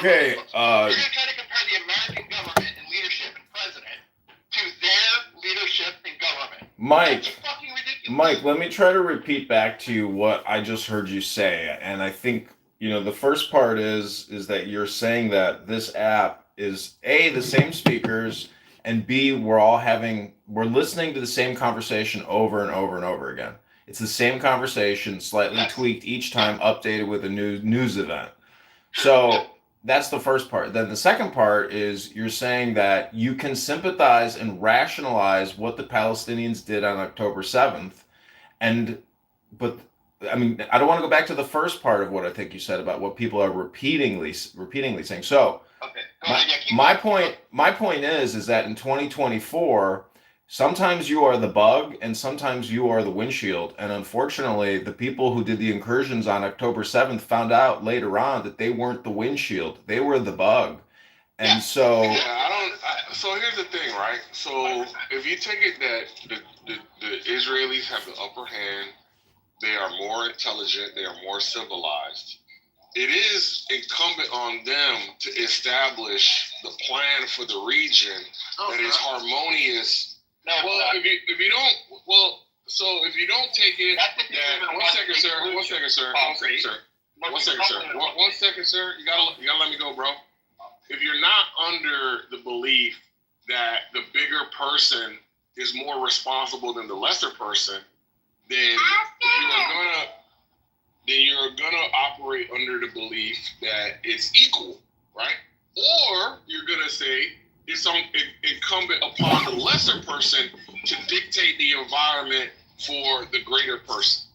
Okay. You're going to try to compare the American government and leadership and president to their leadership and government. Mike. That's fucking ridiculous. Mike, let me try to repeat back to you what I just heard you say. And I think, the first part is that you're saying that this app is A, the same speakers, and B, we're listening to the same conversation over and over and over again. It's the same conversation, slightly tweaked each time, updated with a new news event. So that's the first part. Then the second part is you're saying that you can sympathize and rationalize what the Palestinians did on October 7th. But I mean, I don't want to go back to the first part of what I think you said about what people are repeatedly saying. So my point is that in 2024, sometimes you are the bug and sometimes you are the windshield. And unfortunately, the people who did the incursions on October 7th found out later on that they weren't the windshield. They were the bug. And so... Yeah, so here's the thing, right? So if you take it that the Israelis have the upper hand, they are more intelligent, they are more civilized, it is incumbent on them to establish the plan for the region that is harmonious. If you don't take it, one second, sir. You gotta let me go, bro. If you're not under the belief that the bigger person is more responsible than the lesser person, then you're gonna operate under the belief that it's equal, right? Or you're gonna say it's incumbent upon the lesser person to dictate the environment for the greater person.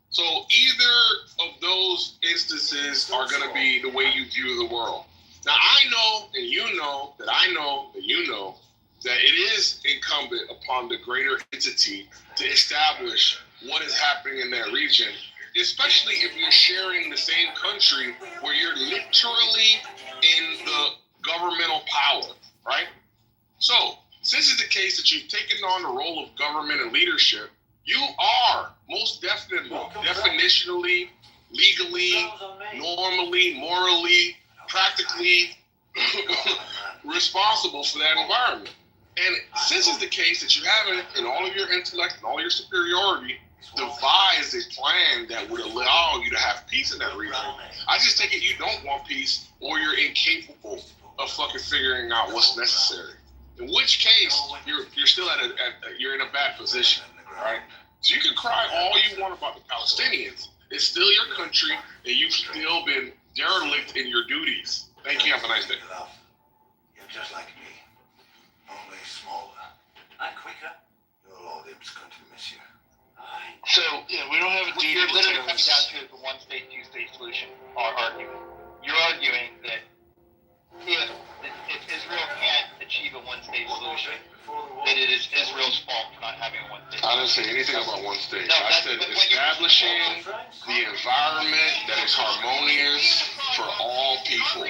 So either of those instances are gonna be the way you view the world. Now I know, and you know, that I know, that you know, that it is incumbent upon the greater entity to establish what is happening in that region, especially if you're sharing the same country where you're literally in the governmental power, right? So, since it's the case that you've taken on the role of government and leadership, you are most definitely, definitionally, legally, normally, morally, practically responsible for that environment. And since it's the case that you haven't, in all of your intellect and all your superiority, devised a plan that would allow you to have peace in that region, I just take it you don't want peace, or you're incapable of fucking figuring out what's necessary. In which case, you're still you're in a bad position, right? So you can cry all you want about the Palestinians. It's still your country, and you've still been derelict in your duties. Thank you. Have a nice day. You're just like me, only smaller and quicker. Your lordship's going to miss you. So, we don't have a duty. You're literally coming down to the one state, two state solution argument. You're arguing that if Israel can't achieve a one state solution, then it is Israel's fault for not having a one state solution. I didn't say anything about one state. No, I said establishing the environment that is harmonious for all people.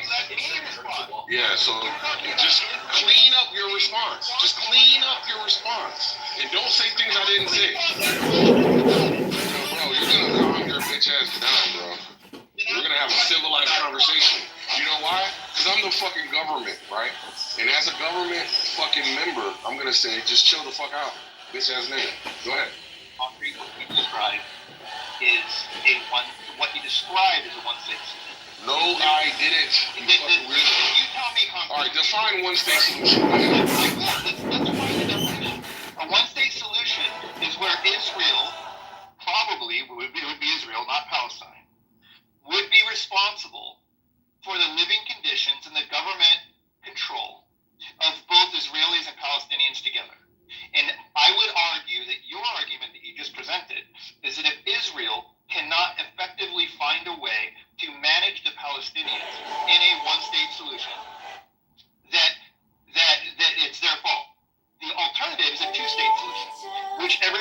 Yeah, so just clean up your response. Just clean up your response. And don't say things I didn't say. Bro, you're gonna calm your bitch ass down, bro. We're gonna have a civilized conversation. You know why? Because I'm the fucking government, right? And as a government fucking member, I'm gonna say, just chill the fuck out, bitch ass nigga. Go ahead. Concrete, what you described is what you described as a one state solution. No, I didn't. You fucking weirdo. You tell me, concrete. All right, define one state solution. Let's find the definition. A one state solution is where Israel, probably, it would be Israel, not Palestine, would be responsible for the living conditions and the government control of both Israelis and Palestinians together. And I would argue that your argument that you just presented is that if Israel cannot effectively find a way to manage the Palestinians in a one-state solution, that it's their fault. The alternative is a two-state solution, which the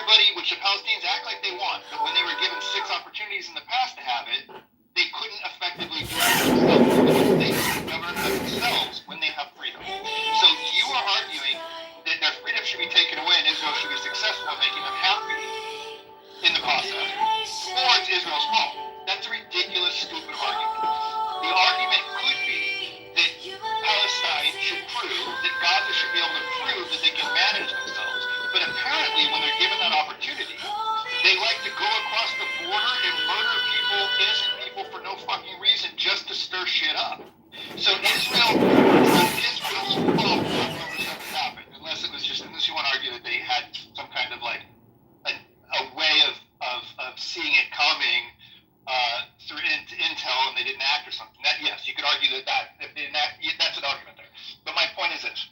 Palestinians act like they want, but when they were given 6 opportunities in the past to have it, they couldn't effectively do it. They couldn't govern themselves when they have freedom. So you are arguing that their freedom should be taken away and Israel should be successful in making them happy in the process, or it's Israel's fault. That's a ridiculous, stupid argument. The argument could be unfortunately, when they're given that opportunity, they like to go across the border and murder people, innocent people, for no fucking reason, just to stir shit up. So Israel's fault that all this stuff happened, unless you want to argue that they had some kind of like a way of seeing it coming through intel and they didn't act or something. That, yes, you could argue that if they didn't act, that's an argument there. But my point is this: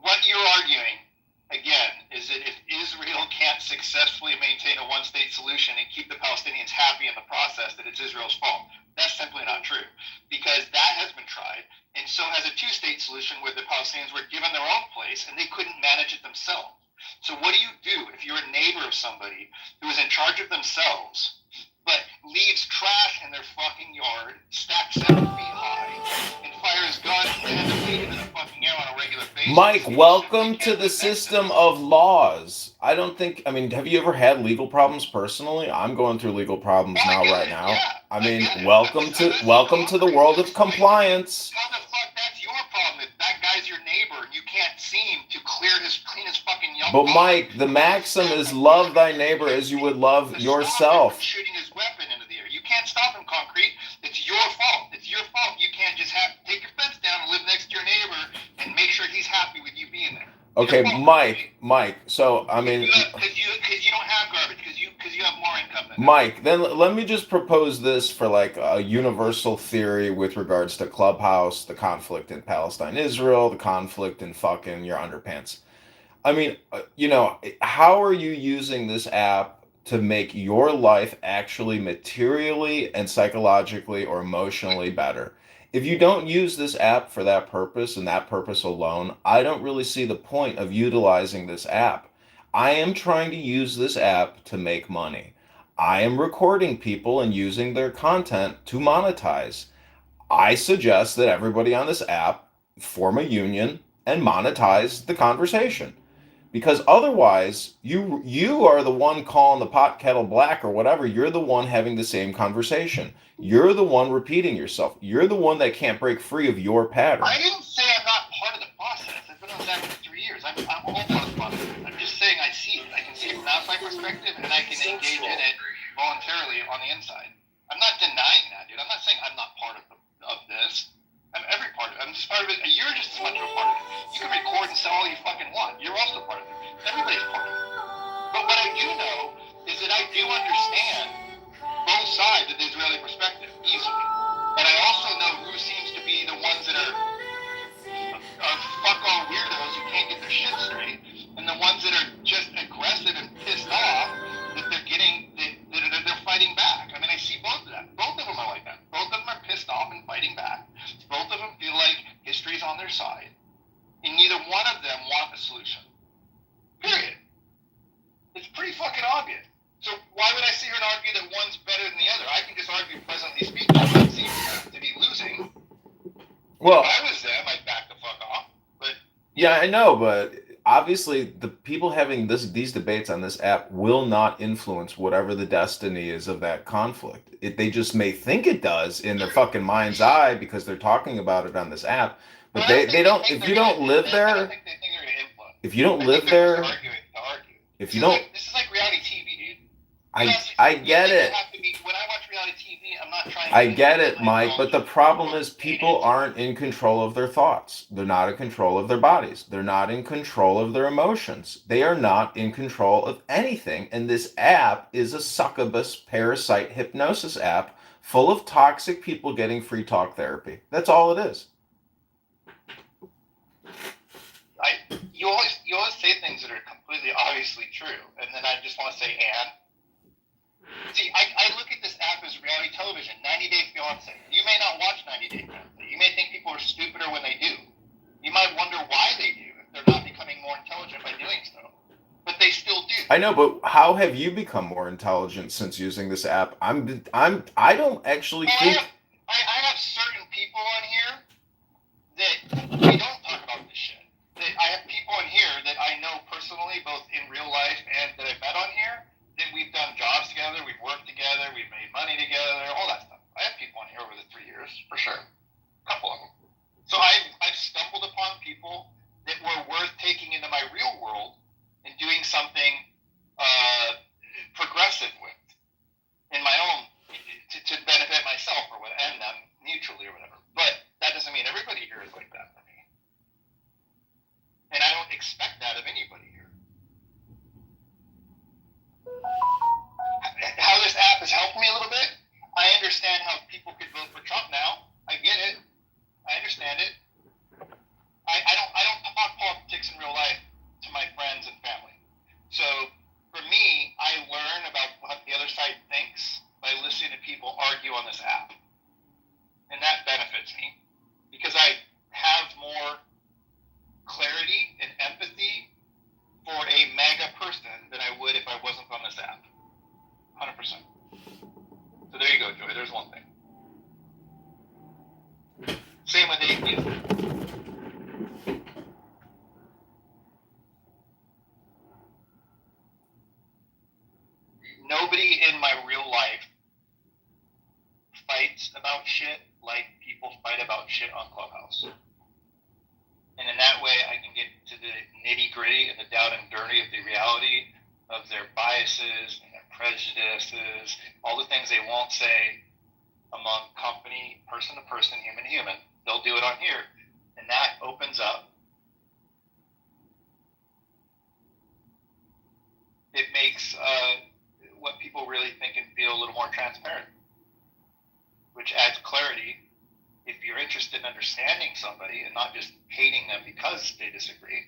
what you're arguing again is that if Israel can't successfully maintain a one-state solution and keep the Palestinians happy in the process, that it's Israel's fault. That's simply not true, because that has been tried, and so has a two-state solution where the Palestinians were given their own place and they couldn't manage it themselves. So what do you do if you're a neighbor of somebody who is in charge of themselves, but leaves trash in their fucking yard, stacked 7 feet high, and fires guns randomly into the fucking air on a regular basis? Mike, welcome to the system of laws. I mean, have you ever had legal problems personally? I'm going through legal problems right now. Yeah, I mean, get it. welcome to the world of compliance. How the fuck that's your problem? That guy's your neighbor and you can't seem to clean his fucking yard. But Mike, the maxim is love thy neighbor as you would love yourself. Stop him from shooting his weapon into the air. You can't stop him, Concrete. It's your fault. It's your fault. You can't just take your fence down and live next to your neighbor and make sure he's happy with you being there. Okay, Mike. So I mean, because you don't have garbage, because you have more income than Mike. Then let me just propose this for like a universal theory with regards to Clubhouse, the conflict in Palestine, Israel, the conflict in fucking your underpants. I mean, how are you using this app to make your life actually materially and psychologically or emotionally better? If you don't use this app for that purpose and that purpose alone, I don't really see the point of utilizing this app. I am trying to use this app to make money. I am recording people and using their content to monetize. I suggest that everybody on this app form a union and monetize the conversation. Because otherwise, you are the one calling the pot kettle black or whatever. You're the one having the same conversation. You're the one repeating yourself. You're the one that can't break free of your pattern. I didn't say I'm not part of the process. I've been on that for 3 years. I'm all part of the process. I'm just saying I see it. I can see it from an outside perspective, and I can engage in it voluntarily on the inside. I'm not denying that, dude. I'm not saying I'm not part of this. I'm every part of it. I'm just part of it. You're just as much of a part of it. You can record and sell all you fucking want. You're also part of it. Everybody's part of it. But what I do know is that I do understand both sides of the Israeli perspective easily. And I also know who seems to be the ones that are fuck all weirdos who can't get their shit straight, and the ones that are just aggressive and pissed off that they're getting, that they're fighting back. I mean, I see both of them. Both of them are like that. Both of them are pissed off and fighting back. Both of them feel like history's on their side. And neither one of them want a solution. Period. It's pretty fucking obvious. So why would I sit here and argue that one's better than the other? I can just argue, presently speaking, that seems to be losing. Well, if I was them, I'd back the fuck off. But yeah, I know, but obviously the people having these debates on this app will not influence whatever the destiny is of that conflict. They just may think it does in their fucking mind's eye because they're talking about it on this app. But they don't. If you don't live there, if you don't live there, if you don't, this is like reality TV, dude. I get it. When I watch reality TV, I'm not trying. I get it, Mike, but the problem is people aren't in control of their thoughts. They're not in control of their bodies. They're not in control of their emotions. They are not in control of anything. And this app is a succubus parasite hypnosis app full of toxic people getting free talk therapy. That's all it is. You always say things that are completely obviously true, and then I just want to say and. See, I look at this app as reality television, 90 Day Fiancé. You may not watch 90 Day Fiancé. You may think people are stupider when they do. You might wonder why they do if they're not becoming more intelligent by doing so. But they still do. I know, but how have you become more intelligent since using this app? I don't actually think. I have certain people on here that we don't talk about this shit. I have people in here that I know personally, both in real life and that I've met on here, that we've done jobs together, we've worked together, we've made money together, all that stuff. I have people on here over the 3 years, for sure. A couple of them. So I've stumbled upon people that were worth taking into my real world and me a little bit. I understand how people could vote for Trump now. I get it. I understand it. I don't talk politics in real life to my friends and family. So for me, I learn about what the other side thinks by listening to people argue on this app. And that benefits me because I have more clarity and empathy for a MAGA person than I would if I wasn't on this app. 100%. So there you go, Joey. There's one thing. Same with atheism. Nobody in my real life fights about shit like people fight about shit on Clubhouse. And in that way, I can get to the nitty gritty and the down and dirty of the reality of their biases and their prejudices, all the things they won't say among company, person to person, human to human. They'll do it on here. And that opens up. It makes what people really think and feel a little more transparent, which adds clarity. If you're interested in understanding somebody and not just hating them because they disagree,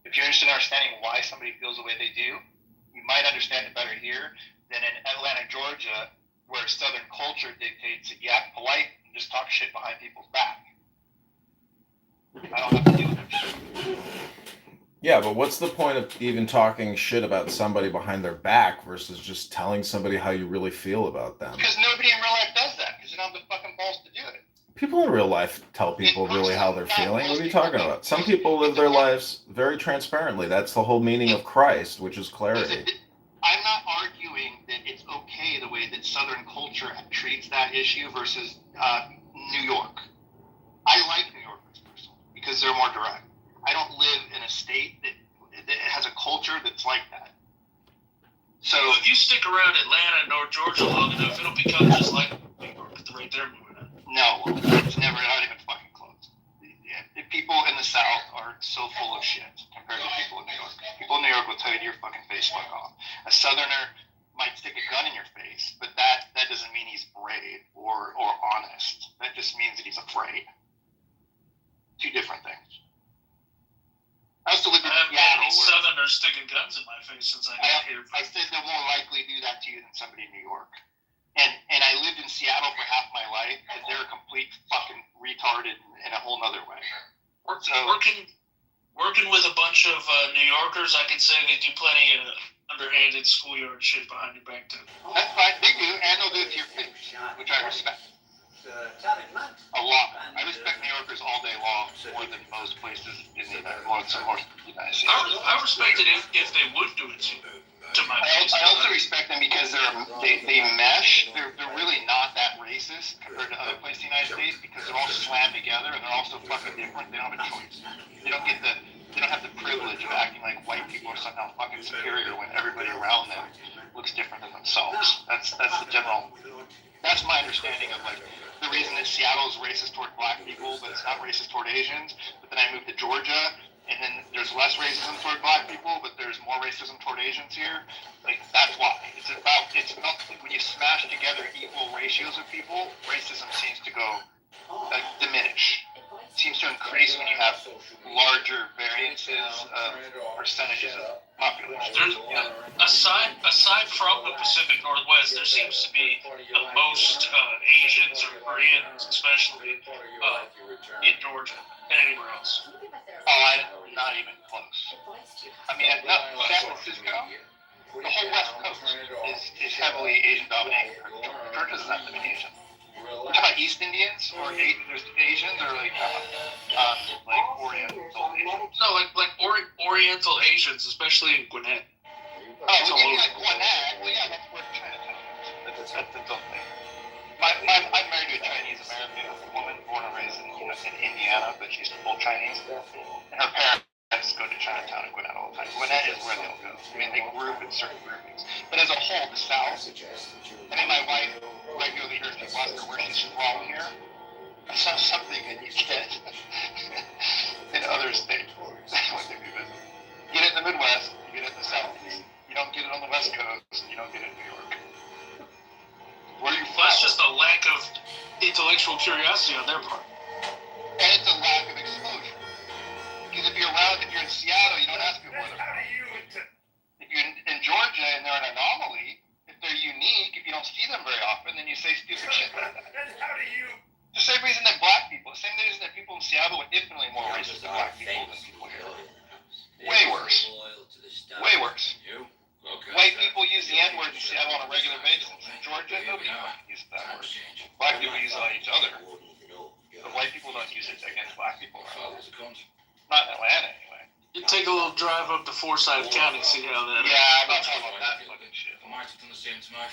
if you're interested in understanding why somebody feels the way they do, you might understand it better here than in Atlanta, Georgia, where Southern culture dictates that you act polite and just talk shit behind people's back. I don't have to deal with that shit. Yeah, but what's the point of even talking shit about somebody behind their back versus just telling somebody how you really feel about them? Because nobody in real life does that, because they don't have the fucking balls to do it. People in real life tell people really how they're feeling. What are you talking about? Some people live their lives very transparently. That's the whole meaning of Christ, which is clarity. I'm not arguing that it's okay the way that Southern culture treats that issue versus New York. I like New Yorkers personally because they're more direct. I don't live in a state that has a culture that's like that. So if you stick around Atlanta and North Georgia long enough, it'll become just like New York right there moving on. No, it's never, not even fucking close. The people in the South are so full of shit compared to people in New York. People in New York will tell you to your fucking face fuck off. A Southerner might stick a gun in your face, but that doesn't mean he's brave or honest. That just means that he's afraid. Two different things. I also lived in I haven't had any Seattle. Southerners sticking guns in my face since I got here. I said they'll more likely do that to you than somebody in New York. And I lived in Seattle for half my life, and they're a complete fucking retarded in a whole nother way. Working with a bunch of New Yorkers, I can say they do plenty of underhanded schoolyard shit behind your back too. That's fine, they do, and they'll do it to your face, which I respect. A lot. I respect New Yorkers all day long, more than most places in the United States. I respect it if they would do it to my face. I also respect them because they mesh. They're really not that racist compared to other places in the United States because they're all slammed together and they're all so fucking different. They don't have a choice. They don't have the privilege of acting like white people are somehow fucking superior when everybody around them looks different than themselves. That's the general. That's my understanding of like the reason that Seattle is racist toward black people, but it's not racist toward Asians. But then I moved to Georgia, and then there's less racism toward black people, but there's more racism toward Asians here. Like that's why it's about when you smash together equal ratios of people, racism seems to go diminish. It seems to increase when you have larger variances of percentages of population. Aside from the Pacific Northwest, there seems to be the most Asians or Koreans, especially in Georgia than anywhere else. Not even close. I mean, San Francisco, the whole West Coast is heavily Asian dominated. Georgia doesn't have to be Asian. We're talking about East Indians or there's Asians or like Oriental Asians. No, like Oriental Asians, especially in Gwinnett. Oh, like Gwinnett. Well, yeah, that's where Chinatown is. That's its own thing. I'm married to a Chinese American woman born and raised in Indiana, but she's full Chinese. And her parents go to Chinatown and Gwinnett all the time. Gwinnett is where they'll go. I mean, they group in certain groupings. But as a whole, the South, I mean, my wife regularly hears people ask her where she's from here. That's not something that you get in other states when they visit. You get it in the Midwest, you get it in the Southeast. You don't get it on the West Coast, you don't get it in New York. intellectual curiosity on their part. And it's a lack of exposure. Because if you're in Seattle, you don't ask people whether. If you're in Georgia and they're an anomaly, if they're unique, if you don't see them very often, then you say stupid shit like that. The same reason that black people, the same reason that people in Seattle are infinitely more racist than black people than people here. Way worse. Way worse. White people use the N-word in Seattle on a regular basis. In Georgia, nobody fucking uses that word. Black people use it on each other. But white people don't use it against black people. Not in Atlanta, anyway. You take a little drive up to Forsyth County, see how that. Yeah, I'm not talking about that fucking shit.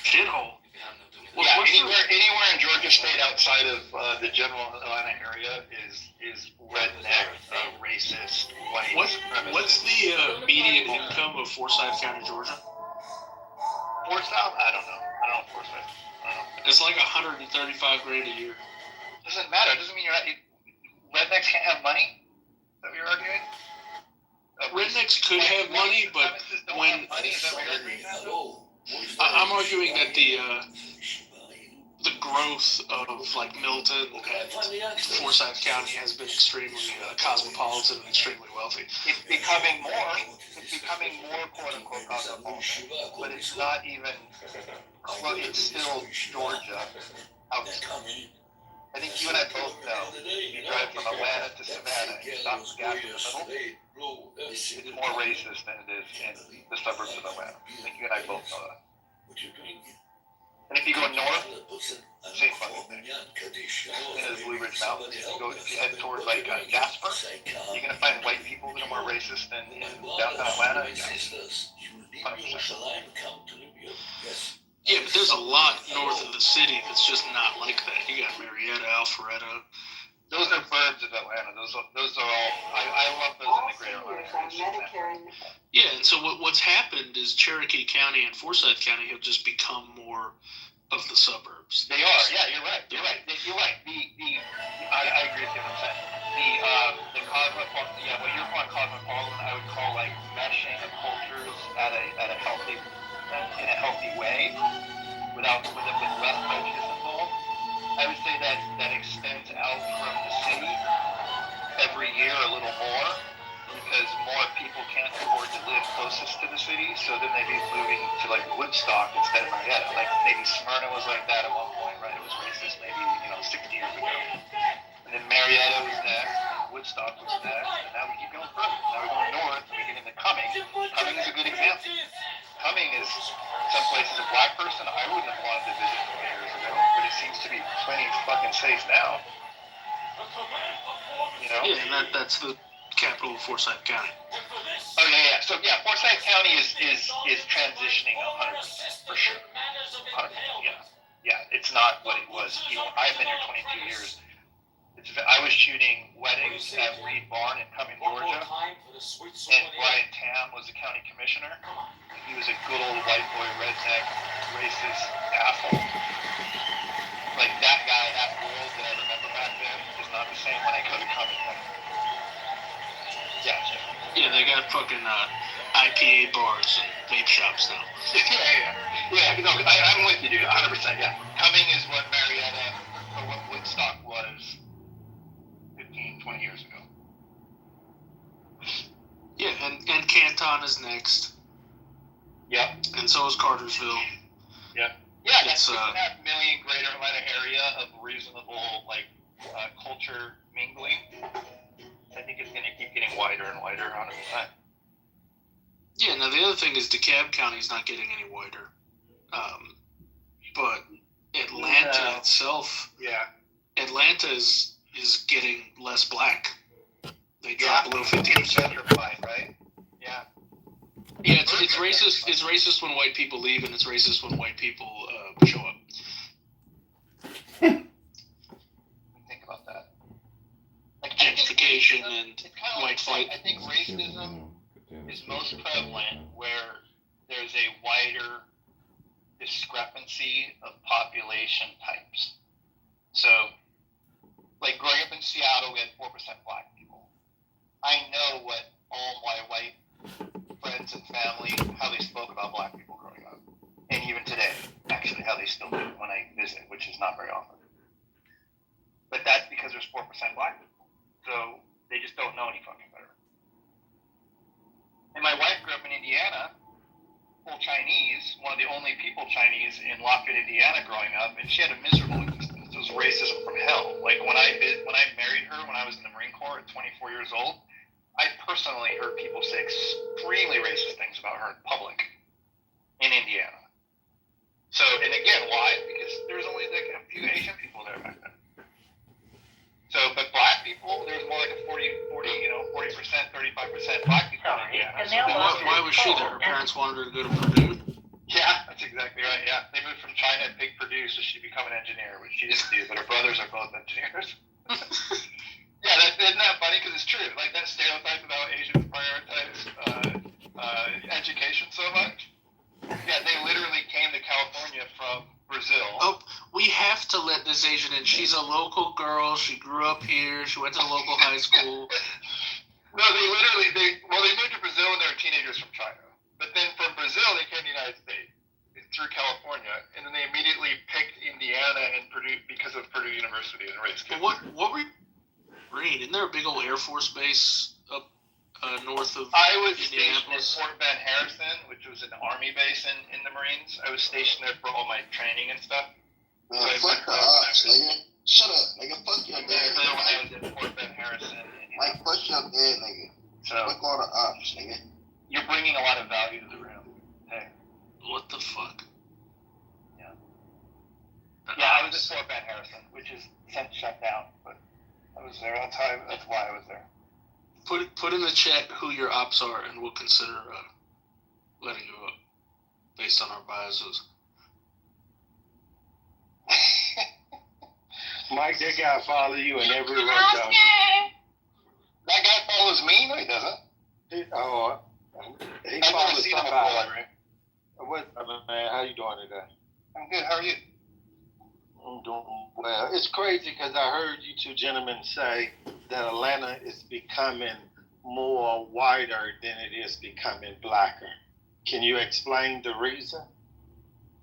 Shithole. Yeah, anywhere in Georgia State outside of the general Atlanta area is redneck, racist, white. What's the median income of Forsyth County, Georgia? Forsyth? I don't know Forsyth. I don't know. It's like $135,000 a year. Doesn't matter. It doesn't mean rednecks can't have money. Is that what you're arguing? Rednecks could have money, but when I'm arguing that the growth of like Milton and Forsyth County has been extremely cosmopolitan and extremely wealthy. It's becoming more quote unquote cosmopolitan, but it's not even. Well, it's still Georgia. I think you and I both know. You drive from Atlanta to Savannah, and you stop the gap in the middle. It's more racist than it is in the suburbs of Atlanta. I think you and I both know that. And if you go north, same fucking thing. In the Blue Ridge Mountains, if you head toward like Jasper, you're gonna find white people that are more racist than in downtown Atlanta. Yeah. 100%. Yeah, but there's a lot north of the city that's just not like that. You got Marietta, Alpharetta. Those are burbs of Atlanta. Those are all. I love those in the greater Atlanta area. Yeah, and so what's happened is Cherokee County and Forsyth County have just become more of the suburbs. They are. Yeah, you're right. You're right. I agree with you on that. The cosmopolitan. Yeah, what you're calling cosmopolitan, I would call like meshing of cultures at a healthy in a healthy way, with less prejudice involved. I would say that extends out from the city every year a little more, because more people can't afford to live closest to the city, so then they'd be moving to like Woodstock instead of Marietta. Like maybe Smyrna was like that at one point, right? It was racist maybe 60 years ago. And then Marietta was next, and Woodstock was next, and now we keep going further. Now we're going north, and we get into Cumming. Cumming is a good example. Cumming is some places a black person I wouldn't have wanted to visit 20 years ago, but it seems to be plenty fucking safe now. You know? Yeah, and that's the capital of Forsyth County. Oh yeah. So yeah, Forsyth County is transitioning 100% for sure. 100%. Yeah. It's not what it was. I've been here 22 years. I was shooting weddings at Reed Barn in Cumming, Georgia, and Brian Tam was the county commissioner. He was a good old white boy, redneck, racist asshole. Like that guy, that world that I remember back then is not the same when I go to Cumming. Yeah, they got fucking IPA bars and vape shops now. Yeah. No, I'm with you, dude. 100%. Yeah. Cumming is what Marietta or what Woodstock was 15, 20 years ago. Yeah, and Canton is next. Yep. And so is Cartersville. Yeah, that's 6.5 million greater Atlanta area of reasonable culture mingling. I think it's going to keep getting wider and wider 100%. Yeah, now the other thing is DeKalb County's not getting any wider. But Atlanta itself, Atlanta is getting less black. They drop below 50%. Right? Yeah. Yeah, it's racist. It's racist when white people leave, and it's racist when white people show up. Think about that. Gentrification and white flight. I think racism is most prevalent where there's a wider discrepancy of population types. So, like growing up in Seattle, we had 4% black people. I know what all my white friends and family, how they spoke about black people growing up. And even today, actually, how they still do when I visit, which is not very often. full Chinese, one of the only people Chinese in Lafayette, Indiana, growing up, and she had a miserable existence. It was racism from hell. Like when I married her when I was in the Marine Corps at 24 years old, I personally heard people say extremely racist things about her in public in Indiana. So, and again, why? Because there was only like a few Asian people there back then. So, but black people, there was more like a 40%, 35% black people in Indiana. So Why was she there? Her parents wanted her to go to Purdue. yeah, that's exactly right. Yeah, they moved from China to big Purdue so she'd become an engineer, which she didn't do. But her brothers are both engineers. Yeah, isn't that funny? Because it's true. Like that stereotype about Asians prioritize education so much. Yeah, they literally came to California from Brazil. Oh, we have to let this Asian in. She's a local girl. She grew up here. She went to the local high school. No, they moved to Brazil when they were teenagers from China. But then from Brazil, they came to the United States through California, and then they immediately picked Indiana and Purdue because of Purdue University and race. But what were you reading? Isn't there a big old Air Force base up north of I was stationed at Indianapolis? Fort Ben Harrison, which was an Army base in the Marines. I was stationed there for all my training and stuff. Fuck the ops, nigga. Shut up, nigga. Fuck your When dad. I was at Fort Ben Harrison. Like, fuck your dad, nigga. So Fuck all the ops, nigga. you're bringing a lot of value to the room. Hey. What the fuck? Yeah. Yeah, I was at Fort Ben Harrison, which is since shut down, but I was there. That's why I was there. Put in the chat who your ops are, and we'll consider letting you up based on our biases. Mike, that guy follow you in every workout. That guy follows me? No, he doesn't. He I've never follows seen him before, somebody. right? Man, how you doing today? I'm good. How are you? I'm doing well. It's crazy because I heard you two gentlemen say that Atlanta is becoming more whiter than it is becoming blacker. Can you explain the reason?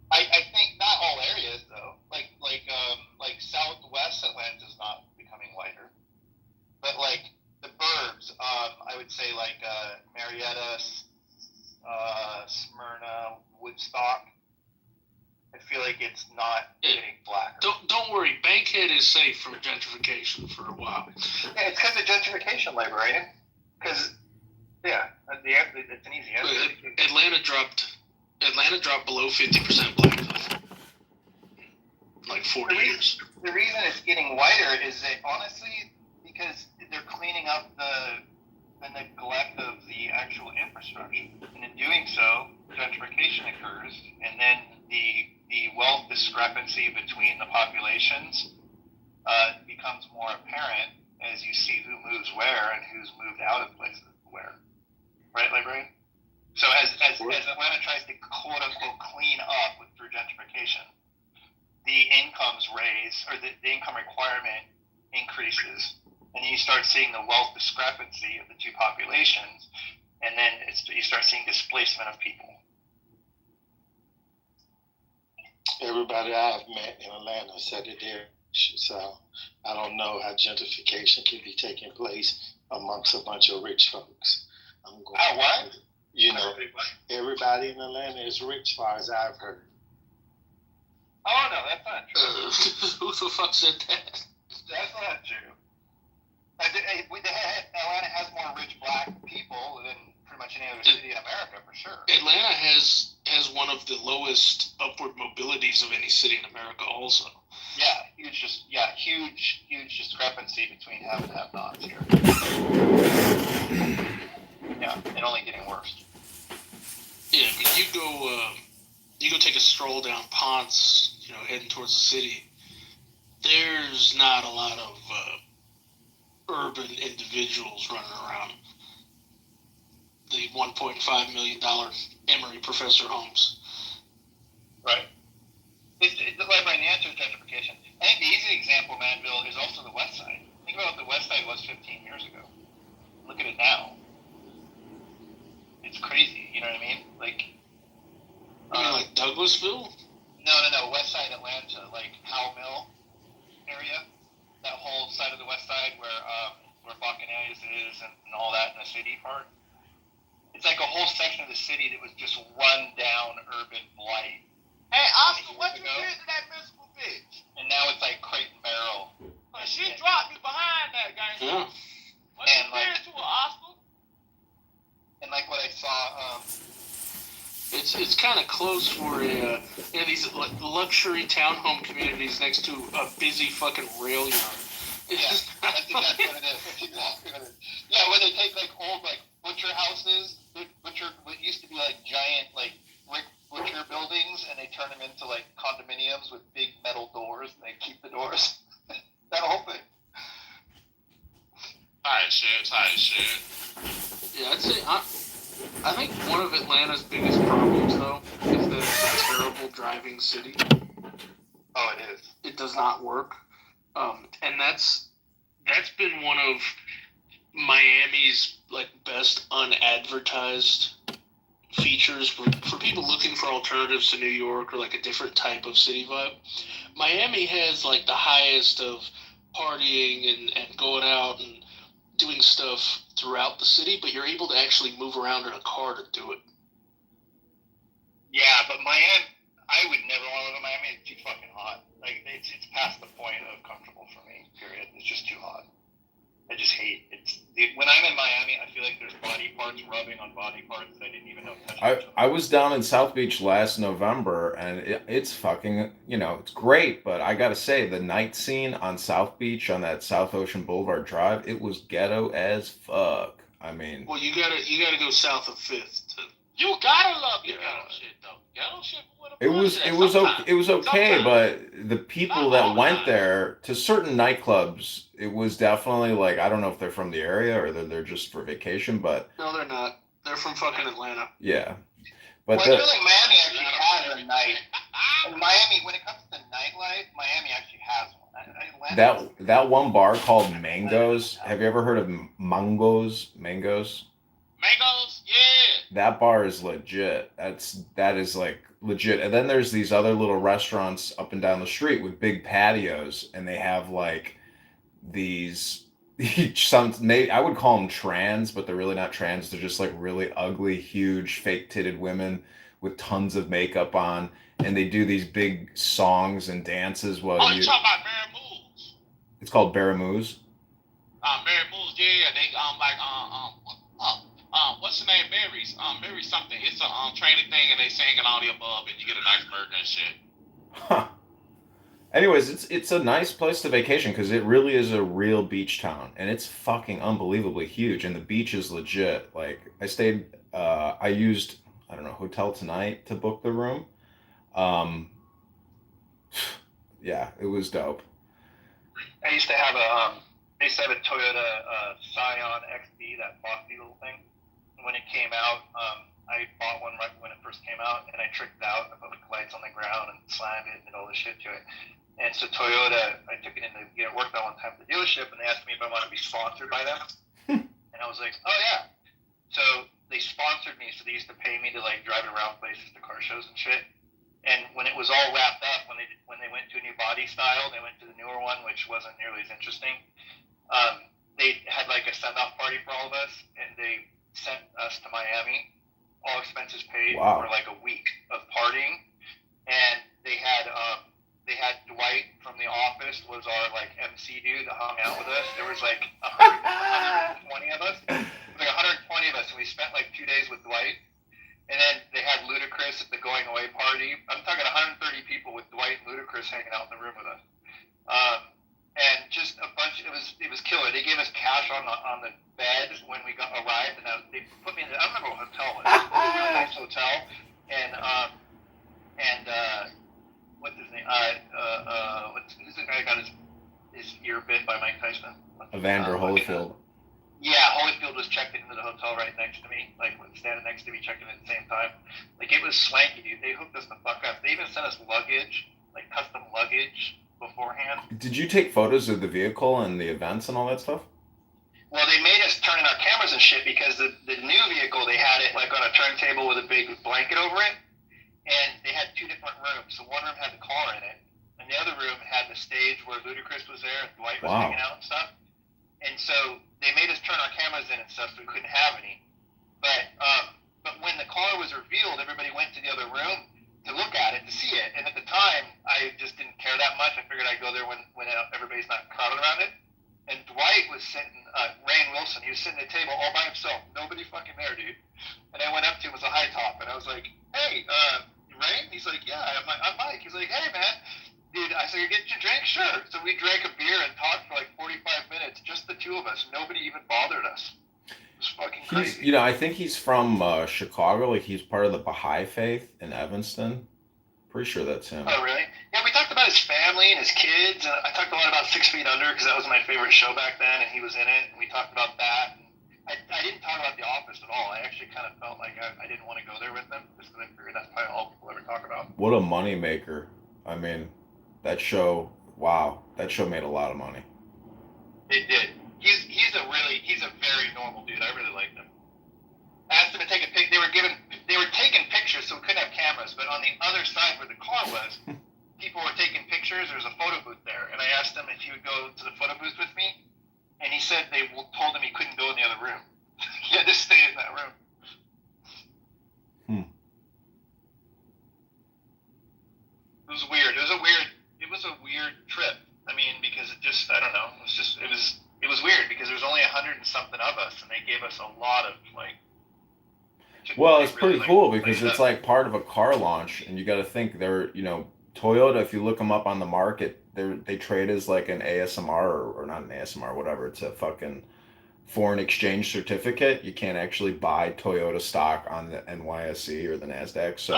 I think not all areas though. Like Southwest Atlanta is not becoming whiter, but like the burbs, I would say like Marietta, Smyrna, Woodstock. I feel like it's not getting blacker. Don't worry, Bankhead is safe from gentrification for a while. Yeah, it's because of gentrification labor, ain't it? Because it's an easy answer. Atlanta dropped below 50% black like 40 years. The reason it's getting whiter is that honestly because they're cleaning up the neglect of the actual infrastructure, and in doing so, gentrification occurs, and then the wealth discrepancy between the populations becomes more apparent as you see who moves where and who's moved out of places where. Right, librarian? So as Atlanta tries to quote unquote clean up through gentrification, the incomes raise, or the income requirement increases, and you start seeing the wealth discrepancy of the two populations, and then you start seeing displacement of people. Everybody I've met in Atlanta said that so I don't know how gentrification can be taking place amongst a bunch of rich folks. What? You know, everybody in Atlanta is rich, as far as I've heard. Oh no, that's not true. Who the fuck said that? That's not true. Atlanta has more rich black people than pretty much any other city in America, for sure. Atlanta has one of the lowest upward mobilities of any city in America also. Yeah, huge discrepancy between have and have-nots here. Yeah, and only getting worse. Yeah, I mean, you go take a stroll down Ponce, heading towards the city. There's not a lot of urban individuals running around the $1.5 million Emory Professor homes. Right. The answer is gentrification. I think the easy example, Manville, is also the West Side. Think about what the West Side was 15 years ago. Look at it now. It's crazy. You know what I mean? Like. You mean like Douglasville? No. West Side Atlanta, like Howell Mill area. That whole side of the West Side where Bacchanalias is and all that in the city part. It's like a whole section of the city that was just run down urban blight. Hey, Oscar, what you did to that miserable bitch? And now it's like Crate and Barrel. She dropped me behind that guy. Yeah. What you And, like- did to her, Oscar? And like what I saw, It's kind of close for these luxury townhome communities next to a busy fucking rail yard. It's yeah, just that's exactly what it is. That's exactly what it is. Yeah, where they take like old like butcher houses, what used to be like giant like brick butcher buildings, and they turn them into like condominiums with big metal doors, and they keep the doors. That whole thing. Tight shit. yeah, I'd say I think one of Atlanta's biggest problems though is that it's a terrible driving city. Oh, it is. It does not work, and that's been one of Miami's like best unadvertised features for people looking for alternatives to New York or like a different type of city vibe. Miami has like the highest of partying and going out and doing stuff throughout the city, but you're able to actually move around in a car to do it. Yeah, but Miami, I would never want to live in Miami. It's too fucking hot. Like it's past the point of comfortable for me. Period. It's just too hot. I just hate it. When I'm in Miami, I feel like there's body parts rubbing on body parts that I didn't even know touched each other. I was down in South Beach last November, and it's fucking, it's great, but I gotta say, the night scene on South Beach on that South Ocean Boulevard Drive, it was ghetto as fuck. I mean, Well, you gotta go south of Fifth. You gotta love your Yeah. ghetto shit, though. Ghetto shit with a it was okay, Sometimes. but the people Not that all the went time. there to certain nightclubs, it was definitely like, I don't know if they're from the area or they're there just for vacation, but No, they're not. They're from fucking Atlanta. yeah. But Well, I feel like Miami actually has a night. In Miami, when it comes to nightlife, Miami actually has one. that one bar called Mangoes. Have you ever heard of Mangoes? Mangoes, yeah. That bar is legit. That is like legit. And then there's these other little restaurants up and down the street with big patios, and they have like these I would call them trans, but they're really not trans. They're just like really ugly, huge, fake titted women with tons of makeup on, and they do these big songs and dances while Oh, you talking about Mary Moves? It's called Baramoose. Mary Moves, yeah. They what's the name? Mary something. It's a training thing, and they singing all the above, and you get a nice burger and shit. Huh. Anyways, it's a nice place to vacation because it really is a real beach town, and it's fucking unbelievably huge, and the beach is legit. Like I used, I don't know, Hotel Tonight to book the room. Yeah, it was dope. I used to have a Toyota Scion XB, that boxy little thing. When it came out, I bought one right when it first came out, and I tricked out. I put like lights on the ground and slammed it and did all this shit to it. And so Toyota, I took it in to get it worked on one time at the dealership, and they asked me if I want to be sponsored by them. And I was like, oh yeah. So they sponsored me, so they used to pay me to like drive it around places to car shows and shit. And when it was all wrapped up, when they went to a new body style, they went to the newer one, which wasn't nearly as interesting. They had like a send-off party for all of us, and they sent us to Miami, all expenses paid. Wow. For like a week of partying. And they had Dwight from The Office was our like MC dude that hung out with us. There was like 120 of us. Like 120 of us, and we spent like 2 days with Dwight. And then they had Ludacris at the going away party. I'm talking 130 people with Dwight and Ludacris hanging out in the room with us. And just a bunch. It was killer. They gave us cash on the bed when we arrived, and they put me in. I don't remember what hotel it was. It was a really nice hotel. And what's his name? Who's the guy who got his ear bit by Mike Tyson? Evander Holyfield. Yeah, Holyfield was checked into the hotel right next to me, like standing next to me, checking in at the same time. Like it was swanky, dude. They hooked us the fuck up. They even sent us luggage, like custom luggage beforehand. Did you take photos of the vehicle and the events and all that stuff? Well, they made us turn in our cameras and shit because the new vehicle, they had it like on a turntable with a big blanket over it, and they had two different rooms. So one room had the car in it, and the other room had the stage where Ludacris was there and Dwight was hanging out and stuff. And so they made us turn our cameras in and stuff, so we couldn't have any. But when the car was room to look at it, to see it. And at the time, I just didn't care that much. I figured I'd go there when everybody's not crowded around it. And Dwight was sitting, Rainn Wilson, he was sitting at a table all by himself. Nobody fucking there, dude. And I went up to him as a high top, and I was like, hey, Rainn? He's like, yeah, I'm Mike. He's like, hey, man. Dude, I said, you get your drink? Sure. So we drank a beer and talked for like 45 minutes, just the two of us. Nobody even bothered us. It was fucking crazy. I think he's from Chicago. Like, he's part of the Baha'i faith in Evanston. Pretty sure that's him. Oh, really? Yeah, we talked about his family and his kids, and I talked a lot about 6 Feet Under because that was my favorite show back then, and he was in it, and we talked about that. And I didn't talk about The Office at all. I actually kind of felt like I didn't want to go there with them, just because I figured that's probably all people ever talk about. What a moneymaker. I mean, that show, wow, that show made a lot of money. It did. He's a very normal dude. I really liked him. I asked him to take a pic. They were taking pictures, so we couldn't have cameras. But on the other side where the car was, people were taking pictures. There was a photo booth there, and I asked him if he would go to the photo booth with me, and he said they told him he couldn't go in the other room. He had to stay in that room. It was weird. It was a weird trip. I mean, because it just, I don't know. It was weird because there's only 100 and something of us, and they gave us a lot of like. Well, it's pretty cool because it's like part of a car launch, and you got to think they're, Toyota. If you look them up on the market, they trade as like an ASMR or not an ASMR, whatever. It's a fucking foreign exchange certificate. You can't actually buy Toyota stock on the NYSE or the Nasdaq. So.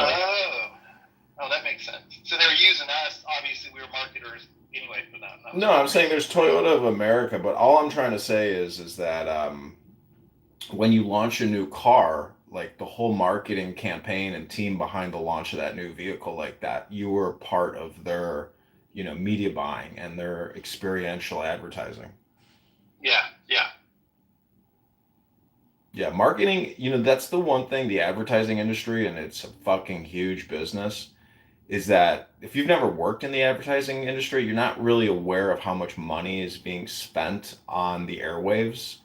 Oh, that makes sense. So they were using us. Obviously, we were marketers anyway for them. No, I'm saying there's Toyota of America, but all I'm trying to say is that when you launch a new car, like the whole marketing campaign and team behind the launch of that new vehicle like that, you were part of their, media buying and their experiential advertising. Yeah. Yeah, marketing, that's the one thing, the advertising industry, and it's a fucking huge business, is that if you've never worked in the advertising industry, you're not really aware of how much money is being spent on the airwaves.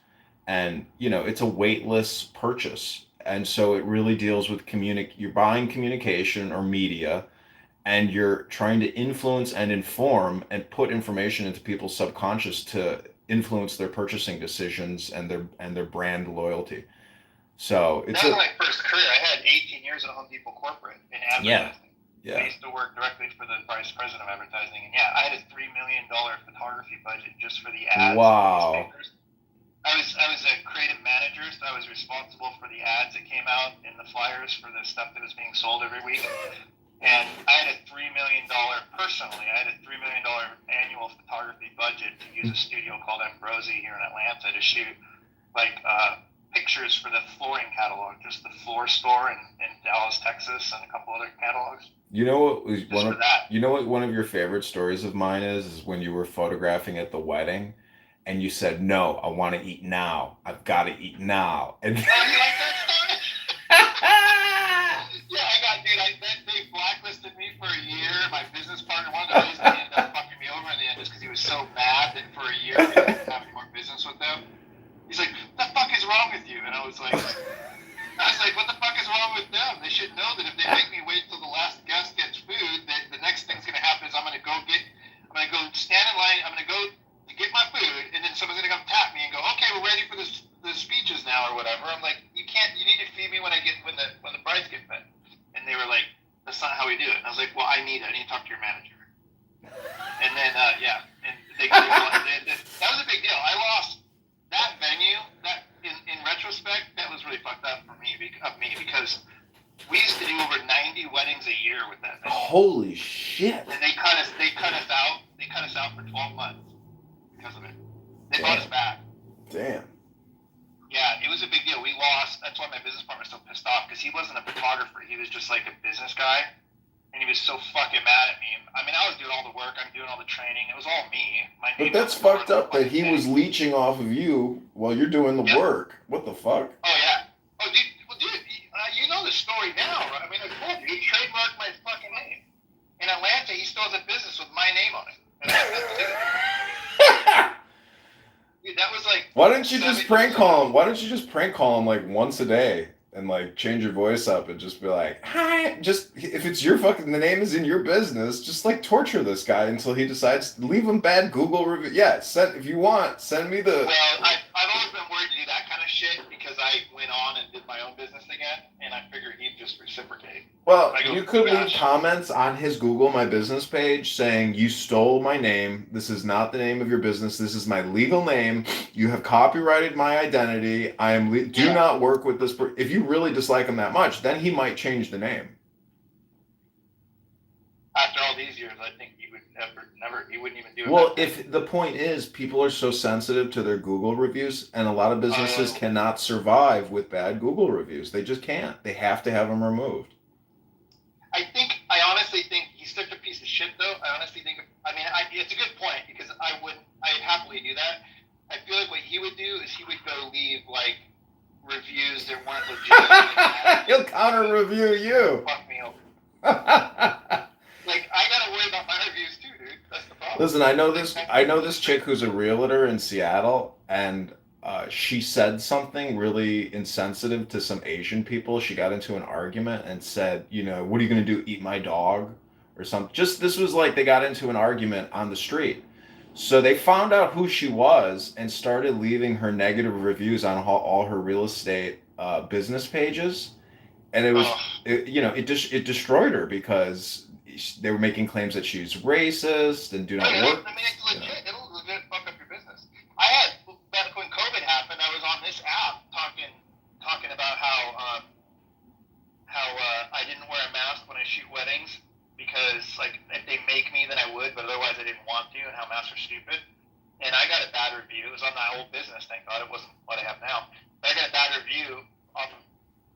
And, it's a weightless purchase. And so it really deals with you're buying communication or media, and you're trying to influence and inform and put information into people's subconscious to influence their purchasing decisions and their brand loyalty. So that was my first career. I had 18 years at Home Depot corporate in advertising. Yeah. I used to work directly for the vice president of advertising, and I had a $3 million photography budget just for the ads. Wow. I was a creative manager, so I was responsible for the ads that came out in the flyers for the stuff that was being sold every week. And I had a $3 million personally. I had a $3 million annual photography budget to use a studio called Ambrosi here in Atlanta to shoot pictures for the flooring catalog, just the floor store in Dallas, Texas, and a couple other catalogs. You know what one of your favorite stories of mine is when you were photographing at the wedding, and you said, "No, I want to eat now. I've got to eat now." And oh, you like that story? Yeah, they blacklisted me for a year. My business partner, one of the reasons he ended up fucking me over in the end is because he was so mad that for a year we didn't have any more business with them. He's like, "What the fuck is wrong with you?" And I was like, "What the fuck is wrong with them? They should know that if they make me wait till the last guest gets food, that the next thing's gonna happen is I'm gonna go stand in line. I'm gonna go to get my food, and then someone's gonna come tap me and go, okay, we're ready for the speeches now or whatever." I'm like, you need to feed me when the brides get fed. And they were like, "That's not how we do it." And I was like, well, I need to talk to your manager. And then and that was a big deal. I lost that venue. That in retrospect, that was really fucked up for me because we used to do over 90 weddings a year with that venue. Holy shit! And they cut us out. They cut us out for 12 months because of it. They brought us back. Damn. Yeah, it was a big deal. We lost. That's why my business partner was so pissed off, because he wasn't a photographer. He was just like a business guy, and he was so fucking mad at me. I mean, I was doing all the work. I'm doing all the training. It was all me. But that's fucked up that he was leeching off of you while you're doing the work. What the fuck? Oh, yeah. Oh, dude, you know the story now, right? I mean, I told you. He trademarked my fucking name. In Atlanta, he still has a business with my name on it. And dude, that was like. Why don't you just prank call him? Why don't you just prank call him like once a day and like change your voice up and just be like, hi, just if it's your fucking, the name is in your business, just like torture this guy until he decides to leave him bad Google review. Yeah, if you want, send me the. Well, I've always been worried to do that kind of shit because I went on and did my own business again, and I figured he'd just reciprocate. Well, you could leave comments on his Google My Business page saying, you stole my name. This is not the name of your business. This is my legal name. You have copyrighted my identity. I am do not work with this. If you really dislike him that much, then he might change the name. After all these years, I think he would never, he wouldn't even do it. Well, if the point is, people are so sensitive to their Google reviews, and a lot of businesses cannot survive with bad Google reviews. They just can't. They have to have them removed. I honestly think he's such a piece of shit, though. I honestly think, it's a good point because I'd happily do that. I feel like what he would do is he would go leave like reviews that weren't legit. He'll counter review you. Fuck me over. Like I gotta worry about my reviews too, dude. That's the problem. Listen, I know this chick who's a realtor in Seattle, and she said something really insensitive to some Asian people. She got into an argument and said, what are you gonna do? Eat my dog or something? This was like they got into an argument on the street. So they found out who she was and started leaving her negative reviews on all her real estate business pages, and it was it destroyed her because they were making claims that she's racist and do not work. It's legit. It'll legit fuck up your business. I had back when COVID happened, I was on this app talking about how I didn't wear a mask when I shoot weddings because like if they make me then I would, but otherwise I didn't want to, and how masks are stupid. And I got a bad review. It was on my old business, thank God it wasn't what I have now. But I got a bad review off of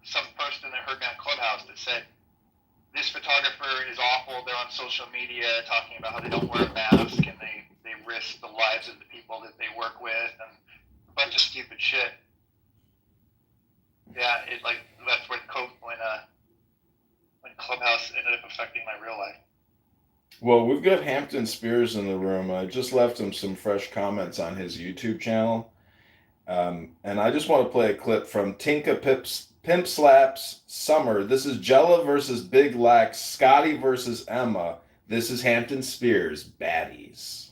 some person that heard me on Clubhouse that said, this photographer is awful. They're on social media talking about how they don't wear a mask and they risk the lives of the people that they work with and a bunch of stupid shit. Yeah, that's when Clubhouse ended up affecting my real life. Well, we've got Hampton Spears in the room. I just left him some fresh comments on his YouTube channel. And I just want to play a clip from Tinka Pimp Slaps Summer. This is Jella versus Big Lex, Scotty versus Emma. This is Hampton Spears, Baddies.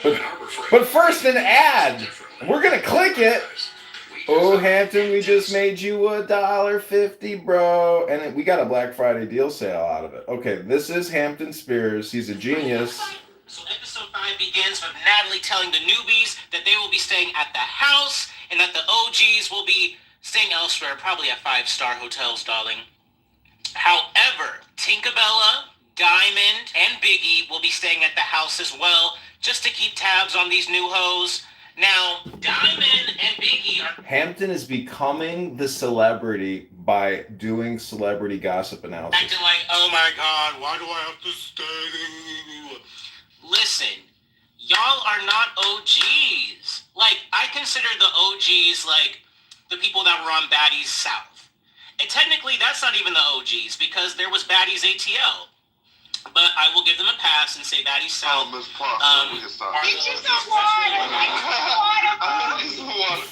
But first an ad. We're going to click it. Oh, Hampton, we just made you $1.50, bro. And we got a Black Friday deal sale out of it. Okay, this is Hampton Spears. He's a genius. So episode 5 begins with Natalie telling the newbies that they will be staying at the house and that the OGs will be staying elsewhere, probably at 5-star hotels, darling. However, Tinkerbella, Diamond, and Biggie will be staying at the house as well, just to keep tabs on these new hoes. Now, Diamond and Biggie are... Hampton is becoming the celebrity by doing celebrity gossip analysis. Acting like, oh my God, why do I have to stay? Listen, y'all are not OGs. Like, I consider the OGs like the people that were on Baddies South. And technically, that's not even the OGs because there was Baddies ATL. But I will give them a pass and say Baddies South. Miss Park, we can start. Get you some water. Get you some water.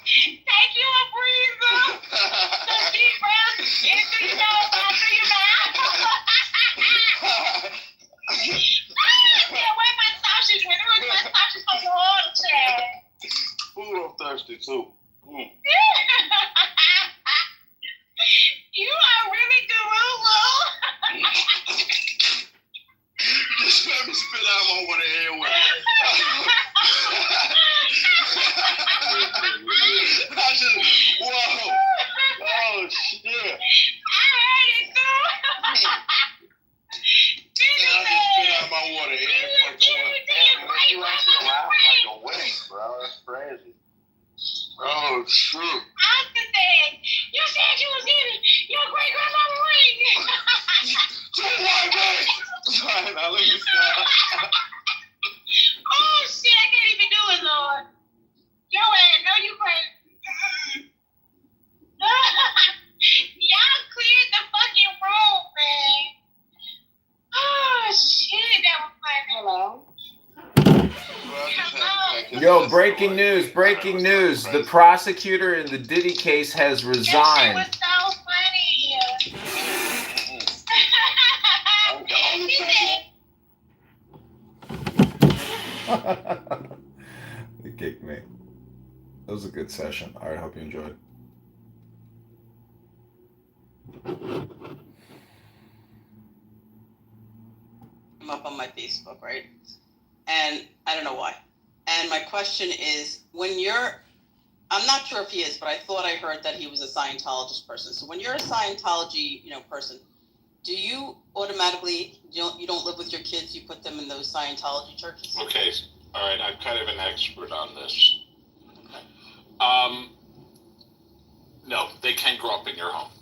Take you a breather. Some deep breath into your nose, out through your mouth. Where my sausage? Where's my sausage from water? Ooh, I'm thirsty too. You are really Garulu. Just let me spit out my water anyway. Whoa. Oh, shit. I heard it too. I just spit out my water You actually laugh like a witch, bro. That's crazy. Oh, shoot. After that, you said you was getting your great grandmama ring. Just like me. Sorry, now let me stop. Oh shit, I can't even do it, Lord. Yo ass, no you can't. Y'all cleared the fucking room, man. Oh shit, that was funny. Hello. Yo, breaking news! Breaking news! The prosecutor in the Diddy case has That shit resigned. was so funny. They kicked me. That was a good session. All right, hope you enjoyed. I'm up on my Facebook, right? And I don't know why. And my question is, I'm not sure if he is, but I thought I heard that he was a Scientologist person. So when you're a Scientology, person, do you automatically, you don't live with your kids, you put them in those Scientology churches? Okay, all right. I'm kind of an expert on this. Okay. No, they can grow up in your home.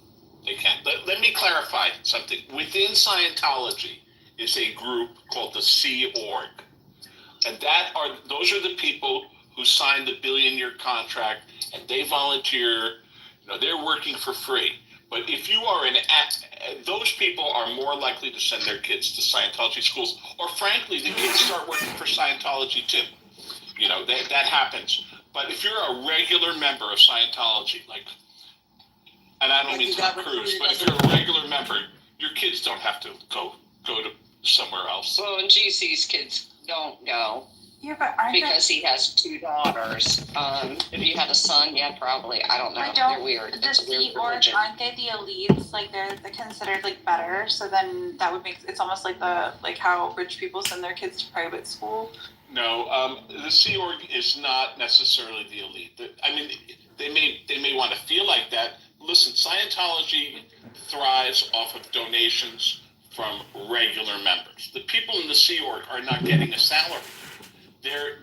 They can. Let me clarify something. Within Scientology is a group called the Sea Org, and those are the people who signed the billion-year contract, and they volunteer. They're working for free. But if you are those people are more likely to send their kids to Scientology schools, or frankly, the kids start working for Scientology too. That happens. But if you're a regular member of Scientology, and I don't mean Tom Cruise, but if you're a regular member, your kids don't have to go to somewhere else. Well, and GC's kids don't go. Yeah, but because he has 2 daughters. If you had a son, yeah, probably. I don't know. They're weird. The It's a weird Sea Org, religion. aren't they the elites? Like they're considered better. So then that would make it's almost like how rich people send their kids to private school. No, the Sea Org is not necessarily the elite. I mean, they may want to feel like that. Listen, Scientology thrives off of donations from regular members. The people in the Sea Org are not getting a salary. They're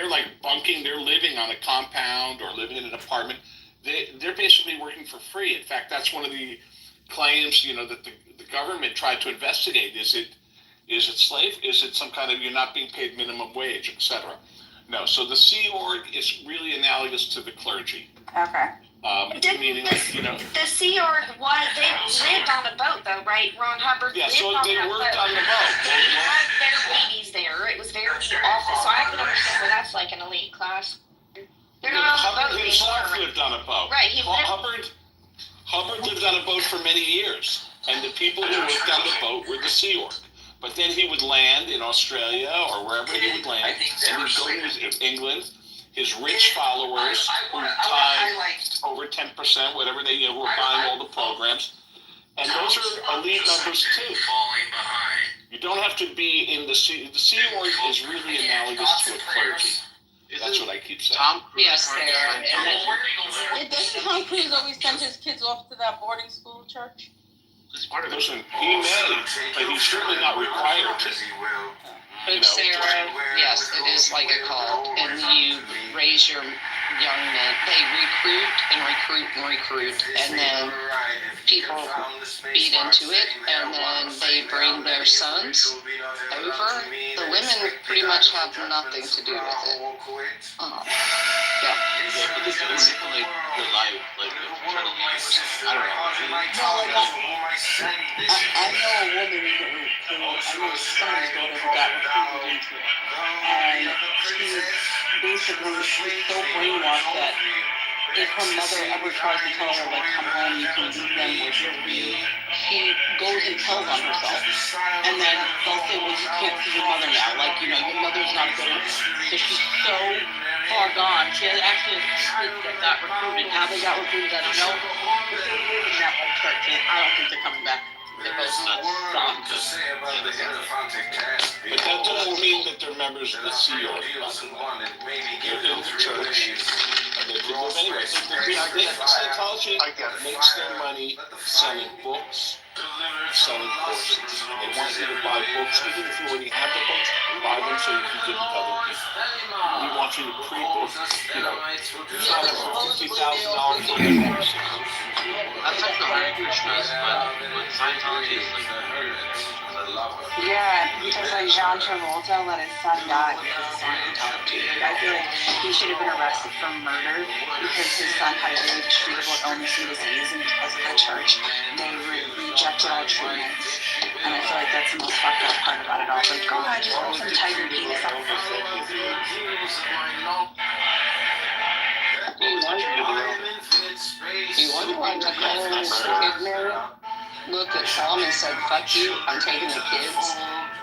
like bunking. They're living on a compound or living in an apartment. They're basically working for free. In fact, that's one of the claims that the government tried to investigate. Is it slave? Is it some kind of you're not being paid minimum wage, etc.? No. So the Sea Org is really analogous to the clergy. Okay. Meaning, The Sea Org, they lived on a boat though, right? Ron Hubbard Yeah, lived so on they that worked boat. on the boat. They had their babies there. It was very office, so I can understand where that's like an elite class. They're not on the Hubbard boat himself anymore. lived on a boat. Right, he lived. Hubbard lived on a boat for many years, and the people who worked on the boat were the Sea Org. But then he would land in Australia or wherever he would land, and he'd go to England. His rich followers who tied over 10%, whatever they who were buying all the programs, and those are elite members too. You don't have to be in the Sea. The Sea Org is really analogous to a clergy. That's what I keep saying. Yes, they are. Doesn't Tom Cruise always send his kids off to that boarding school church? Listen, he may, but he's certainly not required to. But Sarah, yes, it is like a cult, and you raise your young men. They recruit and recruit and recruit, and then people feed into it, and then they bring their sons over. The women pretty much have nothing to do with it. Yeah. Because they manipulate your life, try to leave or something. I don't know. I know a woman I know somebody's daughter who got recruited into it. And she's so brainwashed that if her mother ever tries to tell her, come home, you can leave them with your weed, she goes and tells on herself. And then they'll say, well, you can't see your mother now. Your mother's not good enough. So she's so far gone. She has actually kids that got recruited. How they got recruited, I don't know. But they live in that one church, and I don't think they're coming back. They're both nuts. But that doesn't mean that they're members of the Sea Org. They're in the church. And they can live anyway. Scientology makes their money selling books, selling courses. They want you to buy books, even if you already have the books, buy them so you can give them to other people. We want you to pre-book, sign up for $50,000 for the course. That's like the Hare Krishnas, but Scientology is like Yeah, because John Travolta let his son die because of Scientology. I feel like he should have been arrested for murder because his son had a really treatable illness and disease, and because of the church, they rejected all treatments. And I feel like that's the most fucked up part about it all. It's like, oh, I just want some tiger penis. You wonder why Nicole get married? Looked at Tom and said, fuck you, I'm taking the kids,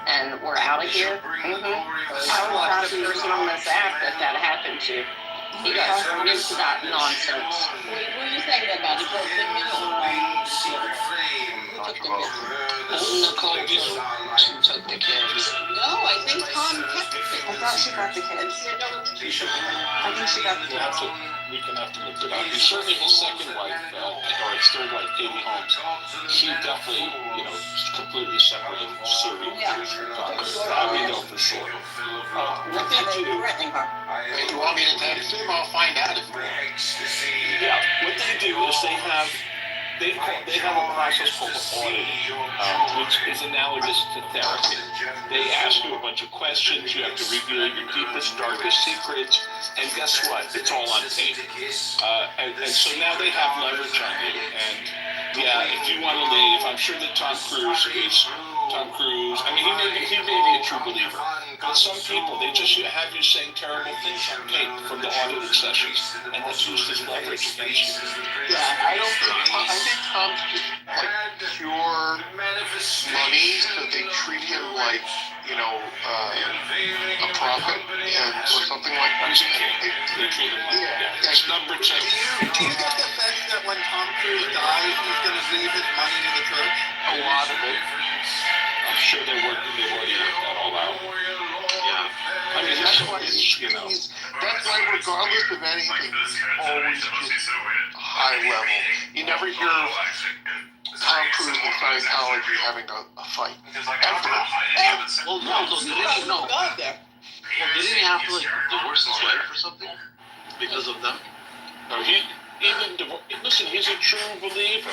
and we're out of here. I was the person on this app that happened to. He got thrown into that nonsense. Wait, what are you saying about it? Both Whitman or Nicole took the kids. No, I think Tom kept the kids. I thought she got the kids. I think she got the kids. We can have to look it up. He's certainly his second wife, or his third wife, Katie Holmes. She definitely, completely separated from Suri. Yeah. We know for sure. What they do? If you want me to text him, I'll find out if Yeah, what they do is they have a process called auditing, which is analogous to therapy. They ask you a bunch of questions. You have to reveal your deepest, darkest secrets. And guess what? It's all on tape. And so now they have leverage on you. And yeah, if you want to leave, I'm sure that Tom Cruise, I mean, he may be a true believer. But some people, they just have you saying terrible things on tape from the audited sessions. And that's used as leverage against you. Yeah, I think Tom's just like pure money, so they treat him like, a prophet or something like that. He's a king. They treat him like that. It's number two. Do you get the sense that when Tom Cruise dies, he's going to leave his money to the church? A lot of it. I'm sure they've already worked that all out. Yeah. I mean, that's why that's why regardless of anything, he's always just high level. You never hear of Tom Cruise and Scientology having a fight. Ever. Well, no, didn't he have to divorce his wife or something because of them? No, listen, he's a true believer.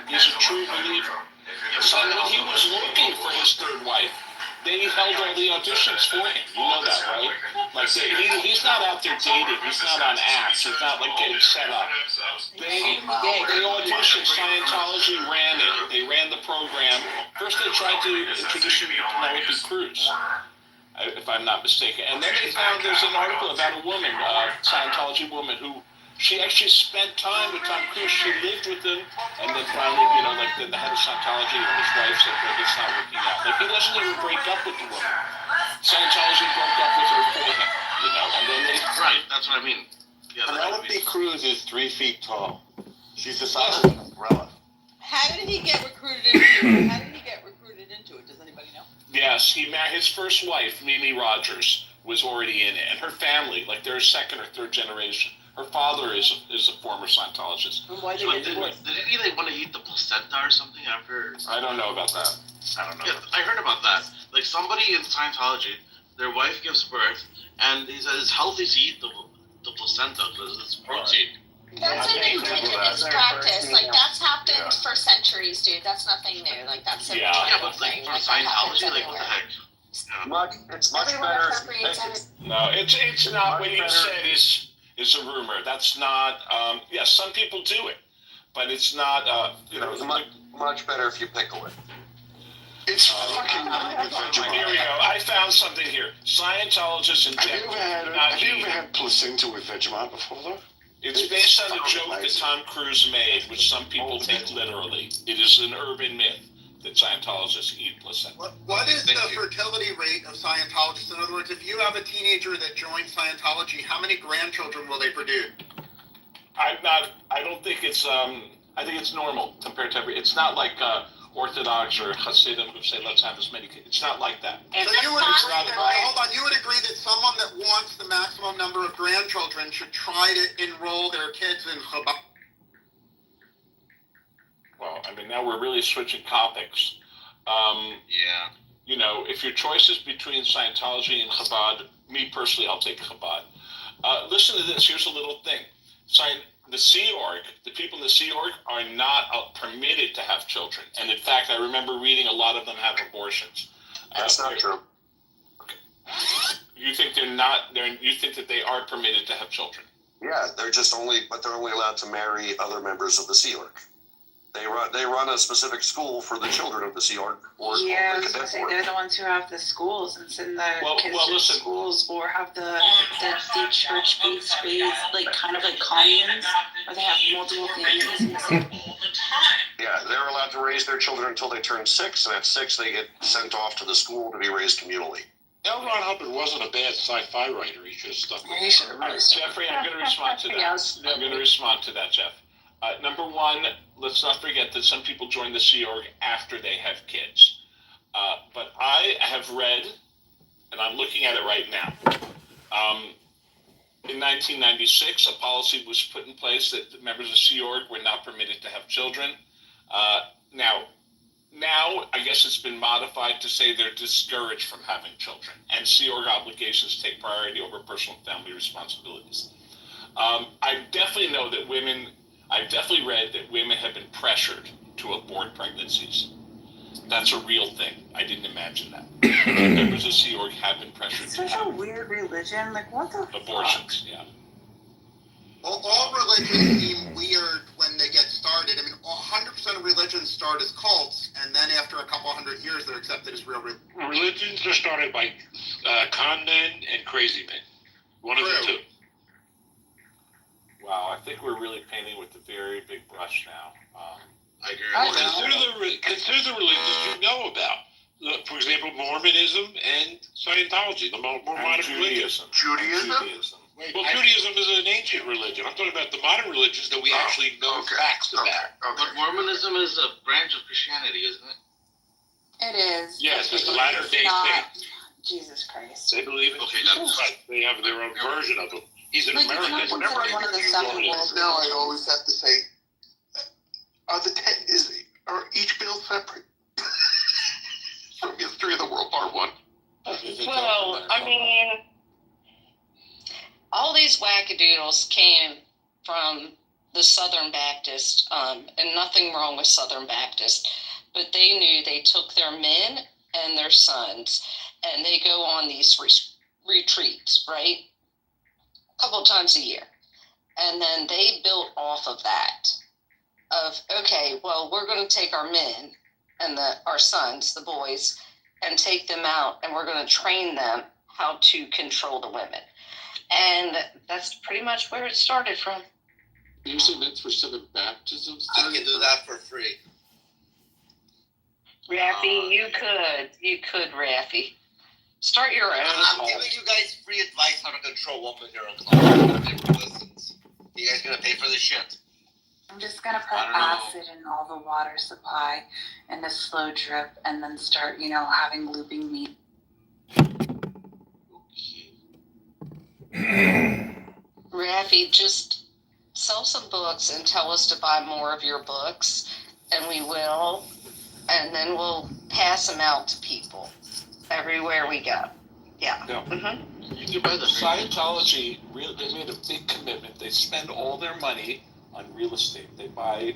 He's a true believer. So when he was looking for his third wife, they held all the auditions for him. You know that, right? Like he's not out there dating. He's not on apps. He's not like getting set up. They auditioned. Scientology ran it. They ran the program. First, they tried to introduce him to Penelope Cruz, if I'm not mistaken. And then they found there's an article about a woman, a Scientology woman, who she actually spent time with Tom Cruise. She lived with him, and then finally, then the head of Scientology and his wife said, "Look, it's not working out." Like he doesn't even break up with the woman. Scientology broke up with her for him, and then they. Right, that's what I mean. Yeah, Penelope Cruz is 3 feet tall. She's the size of an umbrella. How did he get recruited into it? Does anybody know? Yes, he married his first wife, Mimi Rogers, was already in it, and her family, like they're second or third generation. Her father is a former Scientologist. And why did he divorce? Didn't he want to eat the placenta or something after? I don't know about that. I don't know. Yeah, I heard about that. Like somebody in Scientology, their wife gives birth, and he says it's healthy to eat the placenta because it's protein. That's an indigenous practice. Like that's happened for centuries, dude. That's nothing new. Like that's a yeah, but like for Scientology, like what the heck? It's much better. No, it's not what you said is a rumor. That's not. Yes, some people do it, but it's not. It's much better if you pickle it. It's fucking. Here we go. I found something here. Scientologists in general. Have you ever had placenta with Vegemite before, though? It's based on a joke that Tom Cruise made, which some people take literally. It is an urban myth that Scientologists eat placenta. What is the fertility rate of Scientologists? In other words, if you have a teenager that joins Scientology, how many grandchildren will they produce? I don't think it's. I think it's normal compared to it's not like Orthodox or Hasidim who say let's have as many kids. It's not like that. So you would agree that, hold on, you would agree that someone that wants the maximum number of grandchildren should try to enroll their kids in Chabad? Well, I mean, now we're really switching topics. Yeah. If your choice is between Scientology and Chabad, me personally, I'll take Chabad. Listen to this. Here's a little thing. The Sea Org, the people in the Sea Org are not permitted to have children. And in fact, I remember reading a lot of them have abortions. That's not true. Okay. You think they're not? You think that they are permitted to have children? Yeah, they're only allowed to marry other members of the Sea Org. They run a specific school for the children of the Sea Org or Yeah, I the was gonna Cadet say Corps. they're the ones who have the schools and send the kids to listen. schools, or have the church-based space, like kind of like communes, where they have multiple families in the same. Yeah, they're allowed to raise their children until they turn 6, and at 6 they get sent off to the school to be raised communally. L. Ron Hubbard wasn't a bad sci-fi writer. He should have stuck with it. All right, Jeffrey, I'm going to respond to that. Yes. I'm going to respond to that, Jeff. Number one, let's not forget that some people join the Sea Org after they have kids. But I have read, and I'm looking at it right now, in 1996, a policy was put in place that members of Sea Org were not permitted to have children. Now, I guess it's been modified to say they're discouraged from having children, and Sea Org obligations take priority over personal family responsibilities. I definitely know that I've definitely read that women have been pressured to abort pregnancies. That's a real thing. I didn't imagine that. Members of Sea Org have been pressured It's to such a have weird religion. Like, what the abortions. Yeah. All religions seem weird when they get started. I mean, 100% of religions start as cults, and then after a couple hundred years, they're accepted as real religions. Religions are started by con men and crazy men. One of the two. Wow, I think we're really painting with a very big brush now. I agree. Consider the religions you know about. For example, Mormonism and Scientology, the more modern religions. Judaism? Well, Judaism is an ancient religion. I'm talking about the modern religions that we actually know facts about. But Mormonism is a branch of Christianity, isn't it? It is. Yes, it's the Latter-day Saints. Jesus Christ. They believe in Jesus Christ. They have their own version of him. He's an American. Whenever I one of the interview seven Mormons world now, I always have to say, are each bill separate from History of the World Part 1? Well, I mean, all these wackadoodles came from the Southern Baptist, and nothing wrong with Southern Baptist, but they knew they took their men and their sons, and they go on these retreats, right? A couple times a year. And then they built off of that, okay, well, we're going to take our men and our sons, the boys, and take them out, and we're going to train them how to control the women. And that's pretty much where it started from. You say that's for Southern Baptism? I can do that for free. Raffy, you could, Raffy. Start your own I'm cult. giving you guys free advice how to control women here on Club. You guys gonna pay for this shit? I'm just gonna put acid in all the water supply and a slow drip, and then start, having looping meat. Raffy, just sell some books and tell us to buy more of your books, and we will, and then we'll pass them out to people everywhere we go. Yeah. You can buy the Scientology. They made a big commitment. They spend all their money on real estate. They buy,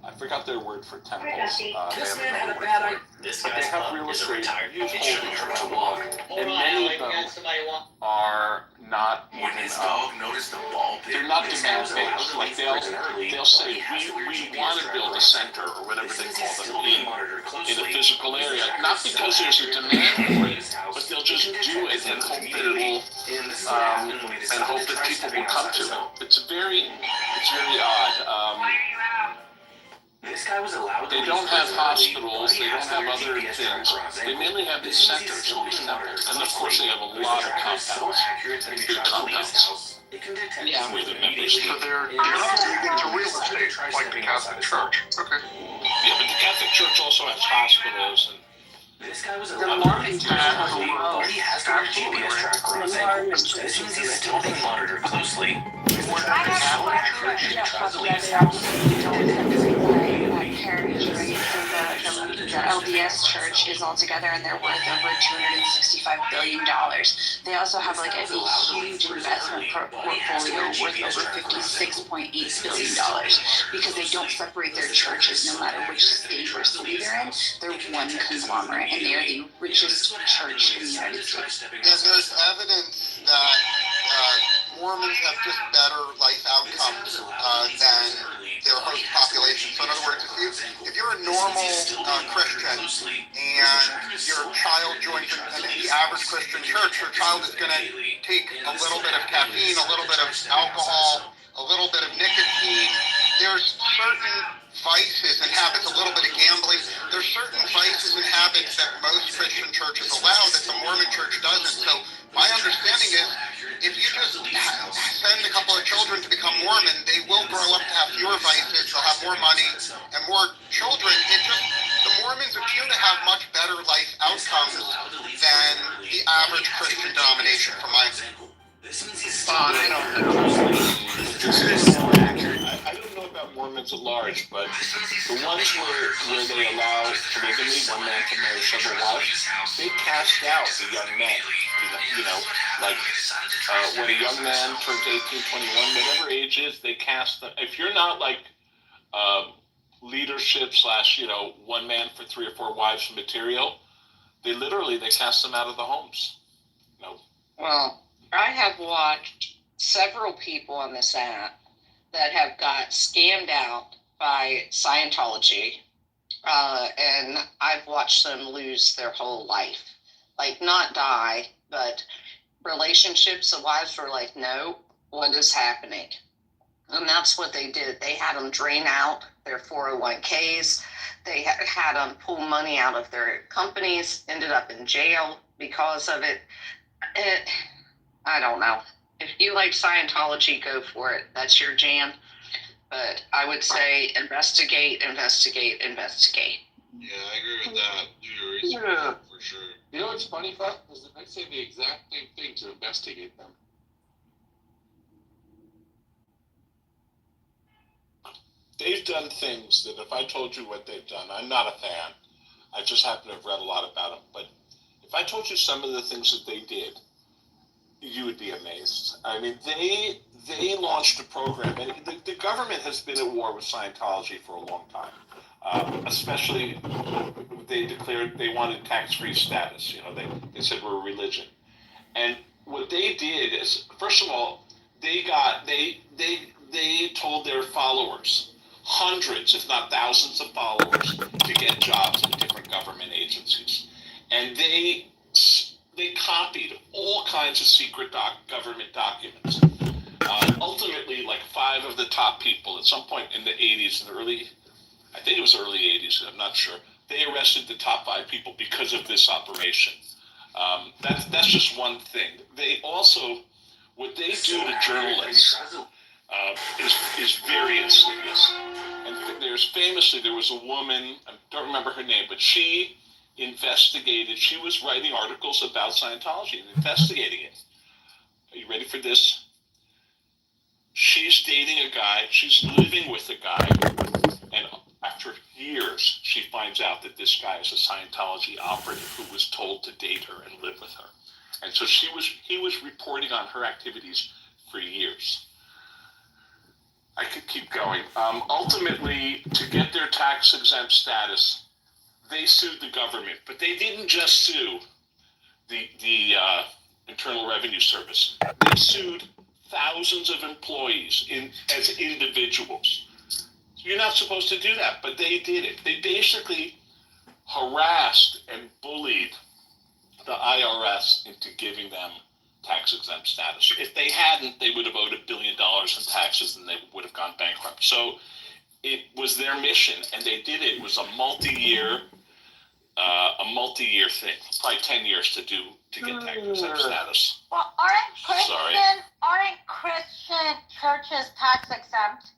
I forgot their word for temples. This man had a bad idea. But they have real estate, huge holdings around the world, and many of them are not even, they're not demand-based. Like they'll say, we want to build a center, or whatever they call them, in a physical area, not because there's a demand for it, but they'll just do it and hope that it will, and hope that people will come to it. It's very odd. They don't have hospitals, they don't have other things. They mainly have these centers, and of course they have a lot of compounds, big compounds. Yeah. Where the members So they're into real estate, like the Catholic Church. Okay. Yeah, but the Catholic Church also has hospitals and The Mormon Church has a lot. The LDS Church is all together, and they're worth over $265 billion. They also have like a huge investment portfolio worth over $56.8 billion, because they don't separate their churches no matter which state or city they're in. They're one conglomerate, and they are the richest church in the United States. And there's evidence that Mormons have just better life outcomes than their host population. So in other words, you're a normal Christian and your child joins the average Christian church, your child is going to take a little bit of caffeine, a little bit of alcohol, a little bit of nicotine. There's certain vices and habits, a little bit of gambling. There's certain vices and habits that most Christian churches allow that the Mormon church doesn't. So my understanding is if you just send a couple of children to become Mormon, they will grow up to have fewer vices, they'll have more money and more children. The Mormons appear to have much better life outcomes than the average Christian denomination from my I don't know about Mormons at large, but the ones where they allow polygamy, one man can marry several wives, they cast out the young men. When a young man turns 18, 21, whatever age is, they cast them. If you're not like leadership / one man for 3 or 4 wives material, they cast them out of the homes. Well, I have watched several people on this app that have got scammed out by Scientology, and I've watched them lose their whole life. Like, not die, but relationships, the wives were like, no, what is happening? And that's what they did. They had them drain out their 401ks. They had them pull money out of their companies, ended up in jail because of it. I don't know. If you like Scientology, go for it. That's your jam. But I would say investigate. Yeah, I agree with that. Yeah. For sure. You know what's funny, Buck? Is I say the exact same thing to investigate them. They've done things that if I told you what they've done, I'm not a fan. I just happen to have read a lot about them. But if I told you some of the things that they did, you would be amazed. I mean, they launched a program, and the government has been at war with Scientology for a long time. Especially, they declared they wanted tax-free status. They said we're a religion, and what they did is, first of all, they told their followers, hundreds, if not thousands of followers, to get jobs in different government agencies, and they copied all kinds of secret government documents. Ultimately, like 5 of the top people at some point in the 80s, I think it was early 80s, I'm not sure, they arrested the top 5 people because of this operation. That's just one thing. They also, what they do to journalists is very insidious. And there was a woman, I don't remember her name, but she investigated. She was writing articles about Scientology and investigating it. Are you ready for this? She's dating a guy. She's living with a guy. And after years, she finds out that this guy is a Scientology operative who was told to date her and live with her. And so he was reporting on her activities for years. I could keep going. Ultimately, to get their tax-exempt status, they sued the government, but they didn't just sue the Internal Revenue Service. They sued thousands of employees as individuals. You're not supposed to do that, but they did it. They basically harassed and bullied the IRS into giving them tax-exempt status. If they hadn't, they would have owed $1 billion in taxes and they would have gone bankrupt. So it was their mission, and they did it. It was a multi-year thing, probably 10 years to get tax-exempt status. Well, aren't Christian churches tax exempt?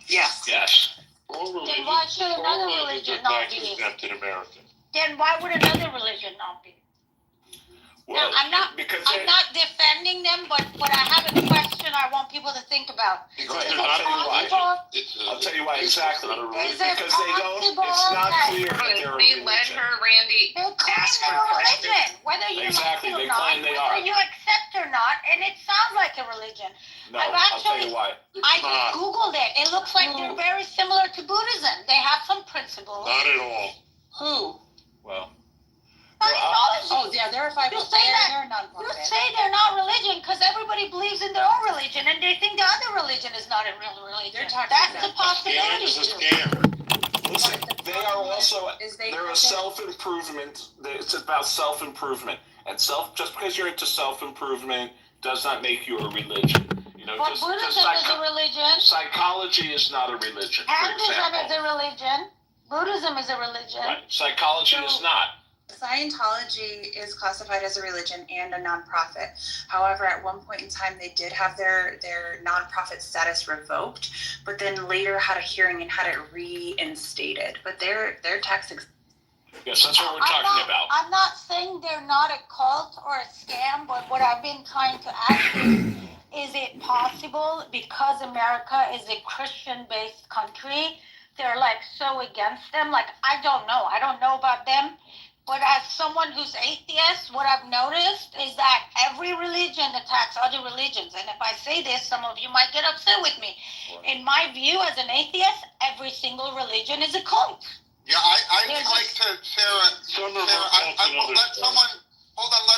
Yes. Yes. Then why should another religion not be? Exempt in America. Then why would another religion not be? Well, now, I'm not defending them, but I have a question I want people to think about. I'll tell you why exactly. Is it because they don't. It's not clear that they're a religion. Let her, Randy, ask her religion, whether you exactly. like it or They claim not, they whether are. you accept or not, and it sounds like a religion. No, I'll tell you why. I just Googled it. It looks like they're very similar to Buddhism. They have some principles. Not at all. Who? Well. Yeah, they're a 501c. You say they're not religion because everybody believes in their own religion and they think the other religion is not a real religion. That's the possibility. It's a scam. Listen, They are also, they're a self-improvement. It's about self-improvement. And just because you're into self-improvement does not make you a religion. You know, But Buddhism is a religion. Psychology is not a religion, for Hinduism example. is a religion. Buddhism is a religion. Right. Psychology is not. Scientology is classified as a religion and a nonprofit. However, at one point in time, they did have their nonprofit status revoked, but then later had a hearing and had it reinstated. But their tax. Yes, that's what we're talking about. I'm not saying they're not a cult or a scam, but what I've been trying to ask is it possible because America is a Christian-based country, they're like so against them? Like, I don't know. I don't know about them. But as someone who's atheist, what I've noticed is that every religion attacks other religions. And if I say this, some of you might get upset with me. In my view, as an atheist, every single religion is a cult. Yeah, I would like to, Sarah, let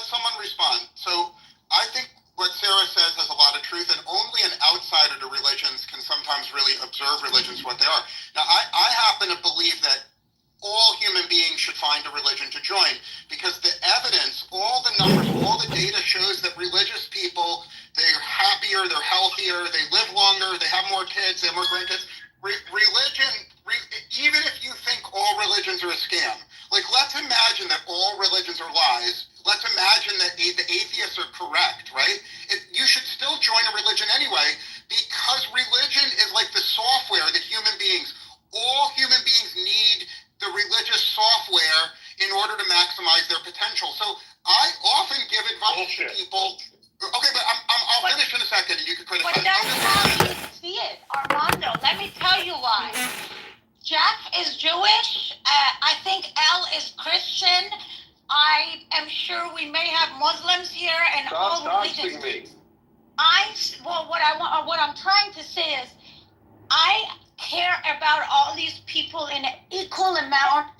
someone respond. So I think what Sarah says has a lot of truth, and only an outsider to religions can sometimes really observe religions for what they are. Now, I happen to believe that all human beings should find a religion to join, because the evidence, all the numbers, all the data shows that religious people, they're happier, they're healthier, they live longer, they have more kids, they have more grandkids. Even if you think all religions are a scam, like, let's imagine that all religions are lies. Let's imagine that the atheists are correct, right? You should still join a religion anyway, because religion is like the software that all human beings need the religious software in order to maximize their potential. So I often give advice to people. Okay, but I'll finish in a second, and you can criticize. But that's how you see it, Armando. Let me tell you why. Jeff is Jewish. I think Elle is Christian. I am sure we may have Muslims here and all religions. What I'm trying to say is, I care about all these people in an equal amount,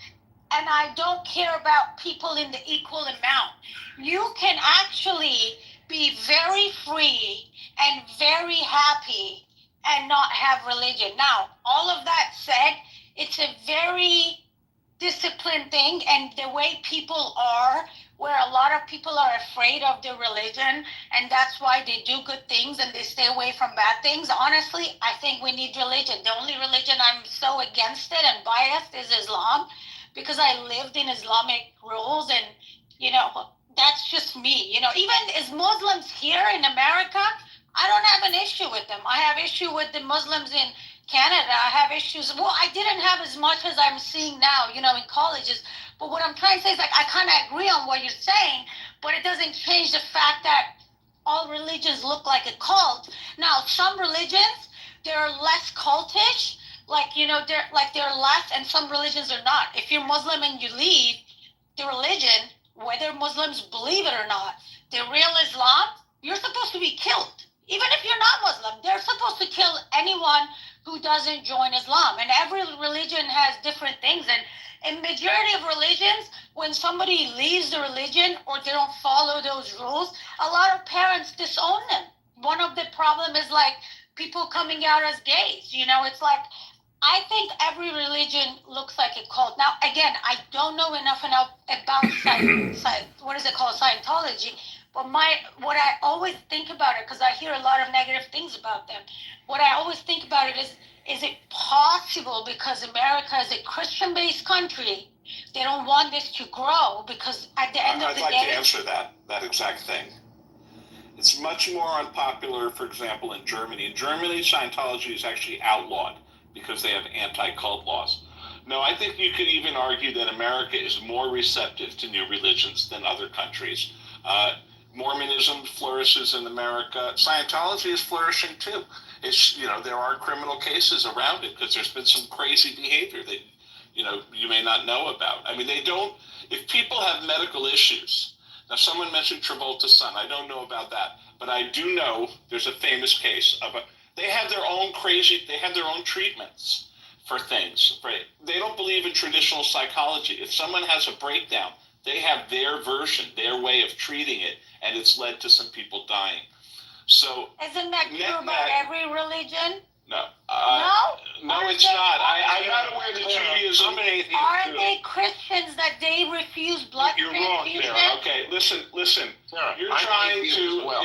and I don't care about people in the equal amount. You can actually be very free and very happy and not have religion. Now, all of that said, it's a very disciplined thing, and the way people are, where a lot of people are afraid of their religion, and that's why they do good things and they stay away from bad things. Honestly, I think we need religion. The only religion I'm so against it and biased is Islam, because I lived in Islamic rules, and, you know, that's just me. You know, even as Muslims here in America, I don't have an issue with them. I have issue with the Muslims in Canada. I have issues. Well, I didn't have as much as I'm seeing now, you know, in colleges. But what I'm trying to say is, like, I kind of agree on what you're saying, but it doesn't change the fact that all religions look like a cult. Now, some religions, they're less cultish, like, you know, they're less, and some religions are not. If you're Muslim and you leave the religion, whether Muslims believe it or not, the real Islam, you're supposed to be killed. Even if you're not Muslim, they're supposed to kill anyone who doesn't join Islam. And every religion has different things. And in majority of religions, when somebody leaves the religion or they don't follow those rules, a lot of parents disown them. One of the problem is, like, people coming out as gays. You know, it's like, I think every religion looks like a cult. Now, again, I don't know enough about Scientology. But what I always think about it, because I hear a lot of negative things about them, what I always think about it is it possible, because America is a Christian-based country, they don't want this to grow, because at the end of the day... I'd like to answer that exact thing. It's much more unpopular, for example, in Germany. In Germany, Scientology is actually outlawed because they have anti-cult laws. No, I think you could even argue that America is more receptive to new religions than other countries. Mormonism flourishes in America. Scientology is flourishing too. It's, you know, there are criminal cases around it because there's been some crazy behavior that, you know, you may not know about. I mean, if people have medical issues, now someone mentioned Travolta's son, I don't know about that, but I do know there's a famous case of they have their own treatments for things. Right? They don't believe in traditional psychology. If someone has a breakdown, they have their version, their way of treating it, and it's led to some people dying. So isn't that true about every religion? No. No, it's not. I'm not aware that Judaism. I'm an atheist Aren't too. they Christians that they refuse blood You're wrong, transfusion? Sarah. Okay, listen. Sarah, You're I'm trying atheist to as well.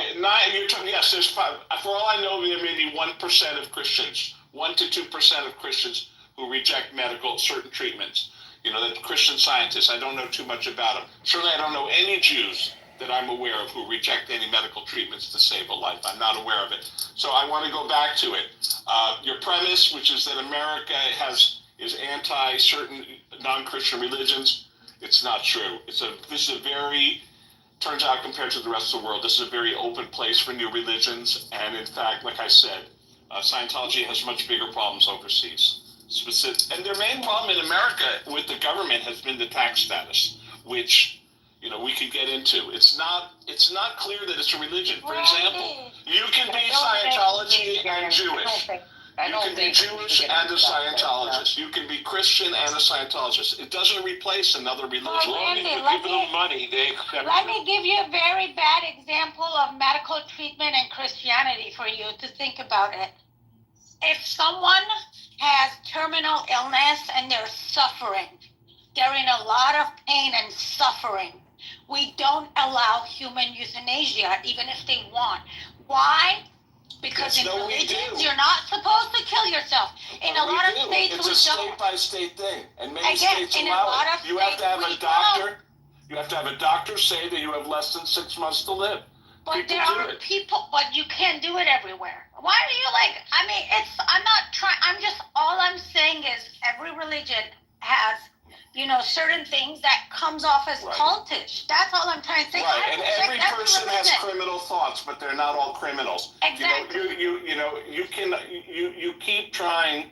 yes. There's for all I know, there may be 1% of Christians, 1 to 2% of Christians who reject certain treatments. The Christian scientists. I don't know too much about them. Certainly, I don't know any Jews that I'm aware of who reject any medical treatments to save a life. I'm not aware of it. So I want to go back to it. Your premise, which is that America is anti certain non-Christian religions, it's not true. Turns out compared to the rest of the world, this is a very open place for new religions. And in fact, like I said, Scientology has much bigger problems overseas. And their main problem in America with the government has been the tax status, which we could get into. It's not clear that it's a religion. For example, you can be Scientology and Jewish. You can be Jewish and a Scientologist. You can be Christian and a Scientologist. It doesn't replace another religion. Let me give you a very bad example of medical treatment and Christianity for you to think about it. If someone has terminal illness and they're suffering, they're in a lot of pain and suffering, we don't allow human euthanasia even if they want. Why? Because in religions, you're not supposed to kill yourself. In a lot of states, we don't. It's a state-by-state thing, and many Again, states in a allow lot it. of You have to have states, a doctor. You have to have a doctor say that you have less than 6 months to live. But there are people, but you can't do it everywhere. Why do you I'm not trying, all I'm saying is every religion has, certain things that comes off as cultish. That's all I'm trying to say. Right, and every person has criminal thoughts, but they're not all criminals. Exactly. You keep trying.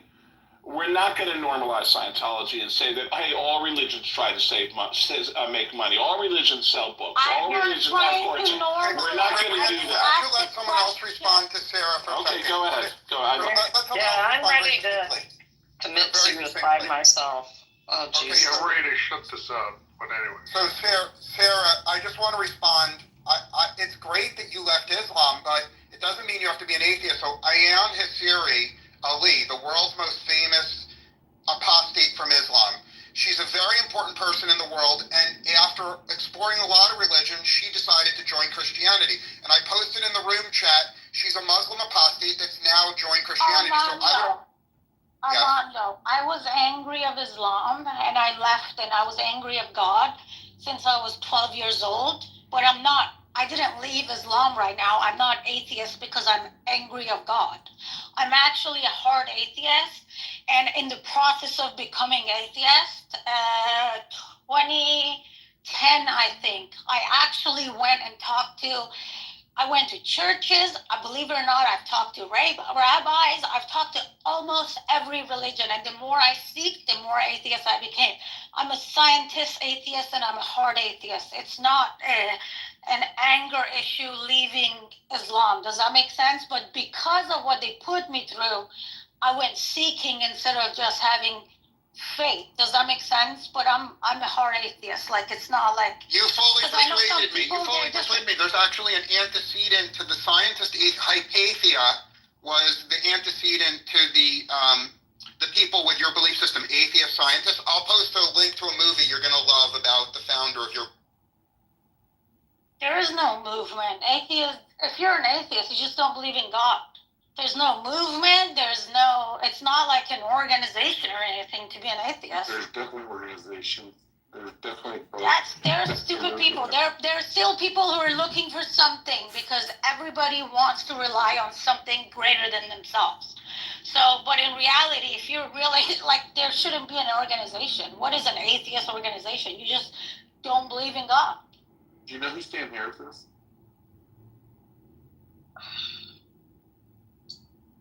We're not going to normalize Scientology and say that, hey, all religions try to make money. All religions sell books. All religions have fortune. We're not going to do that. Let someone else respond to Sarah for a second. Okay, go ahead. I'm ready to commit suicide myself. Oh, okay, you're ready to shut this up. But anyway. So, Sarah, I just want to respond. It's great that you left Islam, but it doesn't mean you have to be an atheist. So, Ayaan Hirsi Ali, the world's most famous apostate from Islam. She's a very important person in the world, and after exploring a lot of religions, she decided to join Christianity. And I posted in the room chat, she's a Muslim apostate that's now joined Christianity. Armando, I was angry of Islam, and I left, and I was angry of God since I was 12 years old, but I didn't leave Islam right now. I'm not atheist because I'm angry of God. I'm actually a hard atheist, and in the process of becoming atheist, 2010, I think, I actually I went to churches. Believe it or not, I've talked to rabbis. I've talked to almost every religion, and the more I seek, the more atheist I became. I'm a scientist atheist, and I'm a hard atheist. It's not an anger issue leaving Islam. Does that make sense? But because of what they put me through, I went seeking instead of just having faith. Does that make sense? But I'm a hard atheist. It's not like you fully persuaded me. There's actually an antecedent to the scientist Hypatia was the antecedent to the people with your belief system, atheist scientists. I'll post a link to a movie you're gonna love about the founder of your. There is no movement. If you're an atheist, you just don't believe in God. There's no movement. It's not like an organization or anything to be an atheist. There's definitely organization. There's definitely. They're stupid people. There are still people who are looking for something because everybody wants to rely on something greater than themselves. But in reality, if you're really, there shouldn't be an organization. What is an atheist organization? You just don't believe in God. Do you know who's Dan Harris is?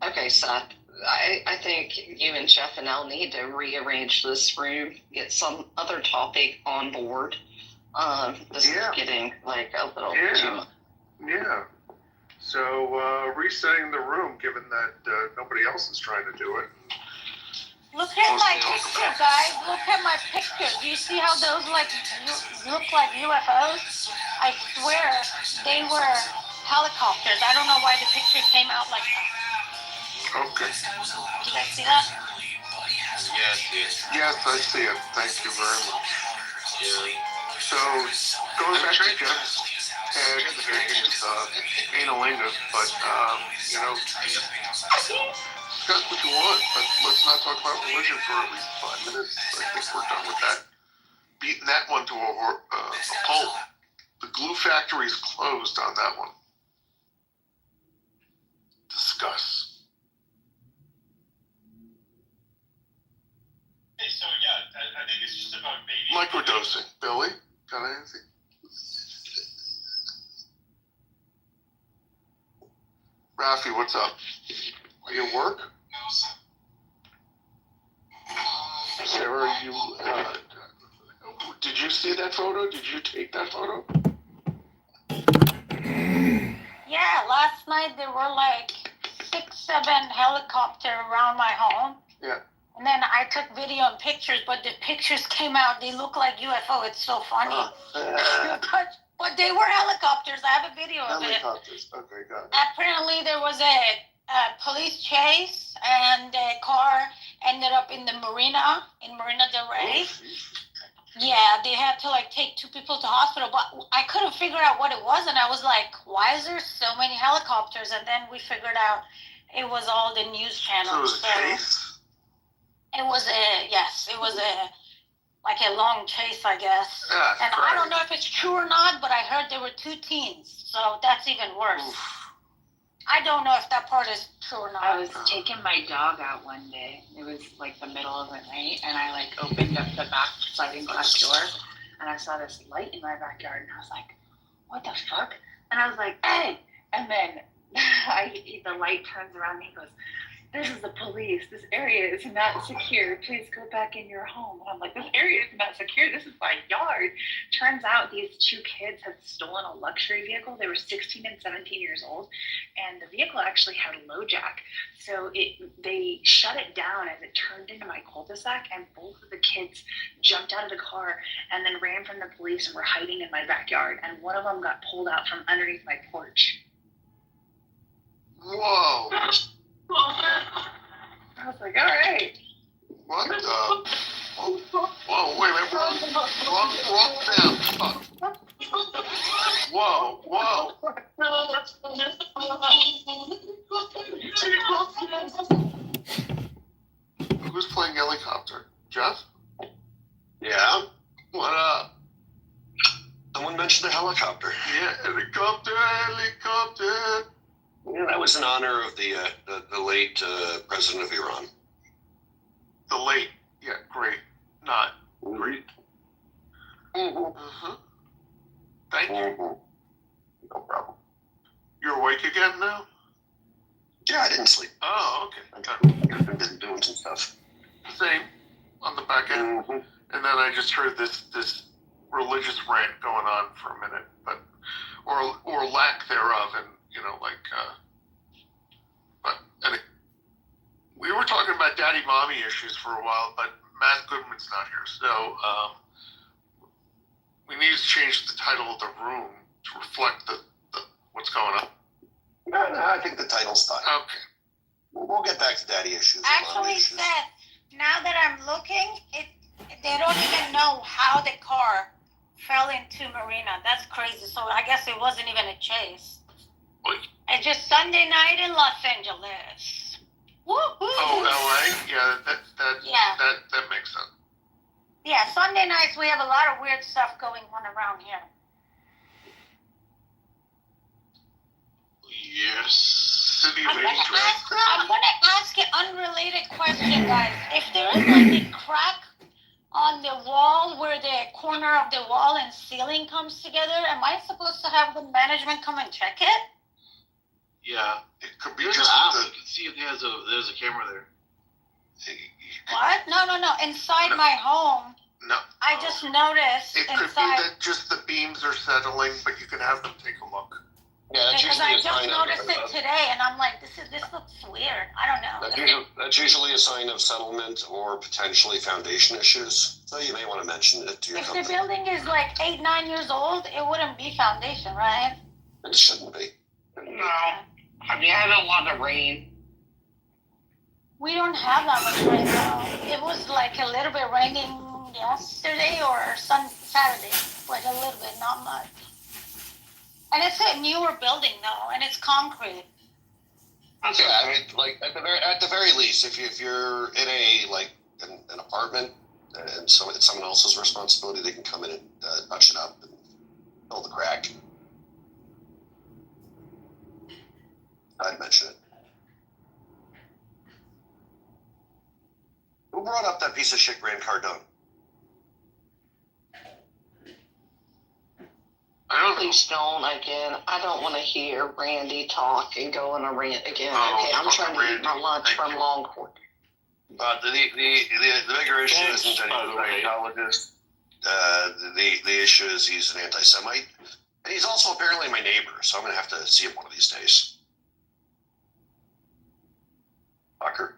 Okay, Seth. I think you and Jeff and Elle need to rearrange this room, get some other topic on board. This is getting a little too much. Yeah. So resetting the room, given that nobody else is trying to do it. Look at my picture, guys. Look at my picture. Do you see how those look like UFOs? I swear they were helicopters. I don't know why the picture came out like that. Okay. Did you guys see that? Yes, I see it. Thank you very much. So, going back to Jeff's head and his analingus, but, discuss what you want, but let's not talk about religion for at least 5 minutes. I think we're done with that. Beating that one to a pulp. The glue factory is closed on that one. Discuss. So I think it's just about baby. Microdosing. Billy, got anything? Rafi, what's up? Are you at work? Sarah, did you see that photo? Did you take that photo? Yeah, last night there were like 6-7 helicopters around my home. Yeah. And then I took video and pictures, but the pictures came out, they look like UFO. It's so funny. But they were helicopters. I have a video of it. Helicopters. Okay, got it. Apparently there was a police chase and the car ended up in the marina, in Marina del Rey. Yeah, they had to like take 2 people to hospital, but I couldn't figure out what it was, and I was like, why is there so many helicopters? And then we figured out it was all the news channels. So it was a chase? It was like a long chase, I guess. Yeah, and I don't know if it's true or not, but I heard there were 2 teens, so that's even worse. Oof. I don't know if that part is true or not. I was taking my dog out one day. It was like the middle of the night, and I like opened up the back sliding glass door, and I saw this light in my backyard, and I was like, "What the fuck?" And I was like, "Hey!" And then the light turns around and he goes, "This is the police. This area is not secure. Please go back in your home." And I'm like, "This area is not secure. This is my yard." Turns out these 2 kids had stolen a luxury vehicle. They were 16 and 17 years old. And the vehicle actually had a low jack. So they shut it down as it turned into my cul-de-sac. And both of the kids jumped out of the car and then ran from the police and were hiding in my backyard. And one of them got pulled out from underneath my porch. Whoa. I was like, all right. What the? Whoa, wait a minute. Wrong down. Fuck. Whoa. Who's playing helicopter? Jeff? Yeah? What up? Someone mentioned a helicopter. Yeah, helicopter. Yeah, that was in honor of the late president of Iran. The late? Yeah, great. Not. Great. Mm-hmm. Thank you. No problem. You're awake again now? Yeah, I didn't sleep. Oh, okay. I've been busy doing some stuff. Same. On the back end. Mm-hmm. And then I just heard this religious rant going on for a minute, but or lack thereof, and but anyway, we were talking about daddy-mommy issues for a while, but Matt Goodman's not here, so we need to change the title of the room to reflect the what's going on. No, I think the title's fine. Okay. We'll get back to daddy issues. Actually, Seth, now that I'm looking, they don't even know how the car fell into Marina. That's crazy. So I guess it wasn't even a chase. What? It's just Sunday night in Los Angeles. Woo-hoo. Oh, LA? Yeah, that makes sense. Yeah, Sunday nights we have a lot of weird stuff going on around here. Yes. I'm gonna ask an unrelated question, guys. If there is like a crack on the wall where the corner of the wall and ceiling comes together, am I supposed to have the management come and check it? Yeah. It could be There's just an app. You can see if there's a camera there. What? No. Inside my home. No. I just noticed it could inside. be that just the beams are settling, but you can have them take a look. Yeah, that's because I just noticed it today, and I'm like, this looks weird. I don't know. That's usually a sign of settlement or potentially foundation issues. So you may want to mention it to your company. If the building is like 8-9 years old, it wouldn't be foundation, right? It shouldn't be. No. I mean, I don't want the rain. We don't have that much rain now. It was like a little bit raining yesterday or Saturday, but a little bit, not much. And it's a newer building though, and it's concrete. Okay, I mean, like at the very least, if you're in an apartment and it's someone else's responsibility, they can come in and touch it up and fill the crack. I'd mention it. Who brought up that piece of shit Grant Cardone? Please don't again. I don't want to hear Randy talk and go on a rant again. Okay, I'm trying to eat my lunch from Longhorn. But the bigger issue isn't that he's a Scientologist. The issue is he's an anti-Semite, and he's also apparently my neighbor. So I'm gonna have to see him one of these days. Fucker.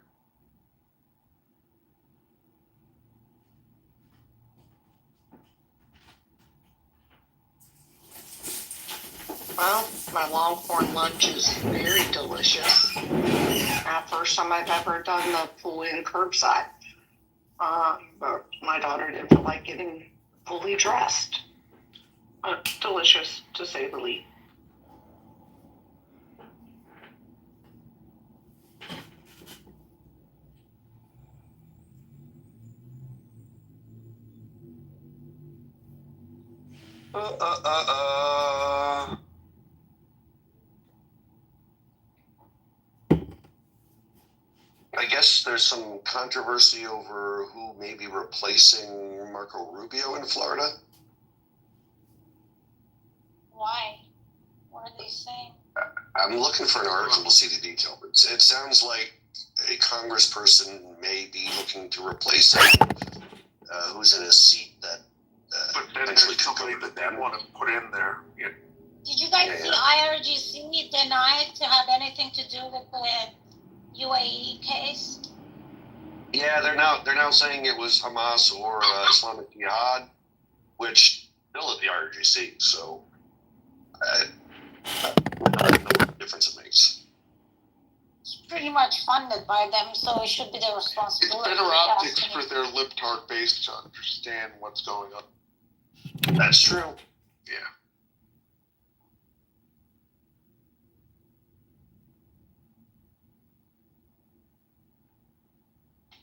Well, my Longhorn lunch is very delicious. First time I've ever done the full-in curbside. But my daughter didn't feel like getting fully dressed. Delicious, to say the least. I guess there's some controversy over who may be replacing Marco Rubio in Florida. Why? What are they saying? I'm looking for an article to see the detail, but it sounds like a congressperson may be looking to replace him, who's in a seat that but then there's somebody that they want to put in there. Yeah. Did you guys see IRGC denied to have anything to do with the UAE case? Yeah, they're now saying it was Hamas or Islamic Jihad, which still at the IRGC. So I don't know what difference it makes. It's pretty much funded by them, so it should be their It's responsibility. better optics for their libtard base to understand what's going on. That's true. Yeah.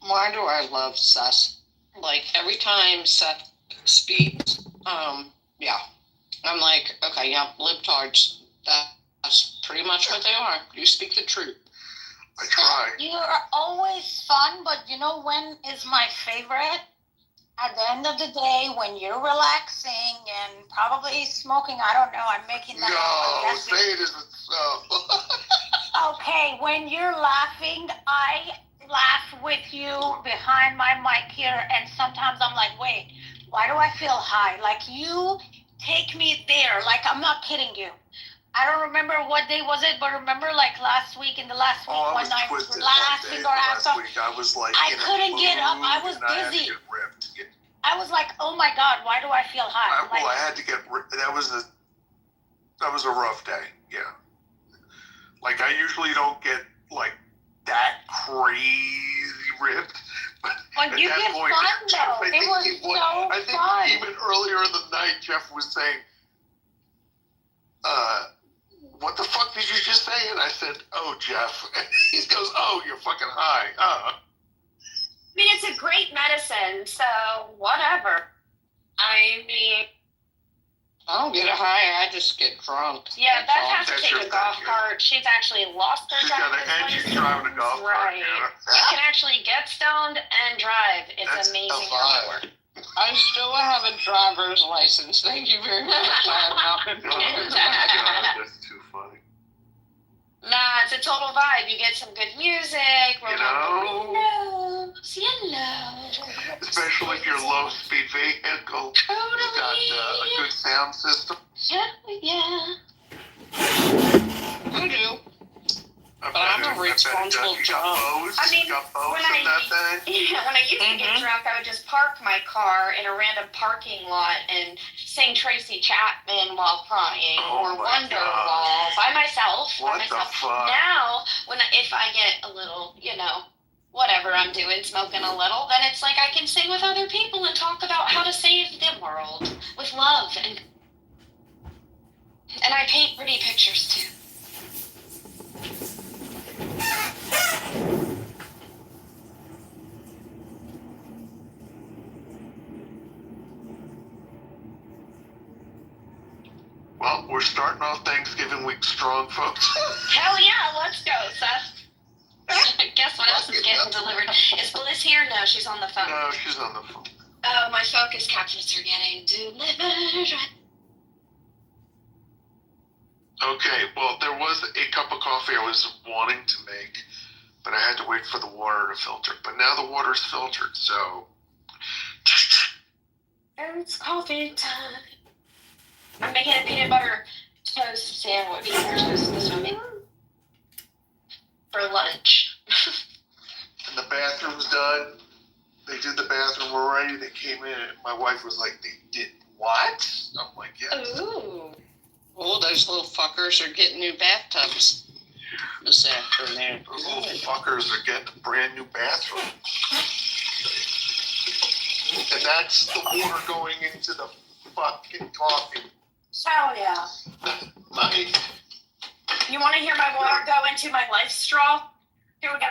Why do I love Seth? Like, every time Seth speaks, yeah. I'm like, okay, yeah, libtards. That's pretty much what they are. You speak the truth. I try. You are always fun, but you know when is my favorite? At the end of the day, when you're relaxing and probably smoking, I don't know, I'm making that. No, say it isn't so. Okay, when you're laughing, I laugh with you behind my mic here, and sometimes I'm like, wait, why do I feel high? Like, you take me there. Like, I'm not kidding you. I don't remember what day was it, but remember, like last week, one night, laughing our ass off. I was like, I couldn't get up. I was dizzy. I was like, oh my God, why do I feel high? I had to get. That was a rough day. Yeah. Like, I usually don't get like that crazy ripped. But you get fun though. It was so fun. I think even earlier in the night, Jeff was saying, what the fuck did you just say? And I said, oh, Jeff. And he goes, oh, you're fucking high. I mean, it's a great medicine, so whatever. I mean, I don't get high, I just get drunk. Yeah, Beth has to take a golf cart. She's actually lost her driver's license. She's driving a golf cart. Right. You can actually get stoned and drive. It's amazing how it works. I still have a driver's license. Thank you very much. I have not been driving. That's too funny. Nah, it's a total vibe. You get some good music. Especially if you're low-speed vehicle. Totally. It's got a good sound system. Yeah. I do. But I'm a responsible drunk. I mean, when I used to get drunk, I would just park my car in a random parking lot and sing Tracy Chapman while crying, or Wonderwall by myself. What the fuck? Now, if I get a little, whatever I'm doing, smoking a little, then it's like I can sing with other people and talk about how to save the world with love. And I paint pretty pictures too. Well, we're starting off Thanksgiving week strong, folks. Hell yeah, let's go, Seth. Guess what else is getting delivered? Is Bliss here? No, she's on the phone. No, she's on the phone. Oh, my focus captures are getting delivered. Okay, well, there was a cup of coffee I was wanting to make, but I had to wait for the water to filter. But now the water's filtered, so... It's coffee time. I'm making a peanut butter toast sandwich. This one for lunch. And the bathroom's done. They did the bathroom already. They came in, and my wife was like, "They did what?" I'm like, "Yes." Ooh. Oh, those little fuckers are getting new bathtubs this afternoon. Those little fuckers are getting a brand new bathroom. And that's the water going into the fucking coffee. Hell yeah. Like, You want to hear my water go into my life straw? Here we go.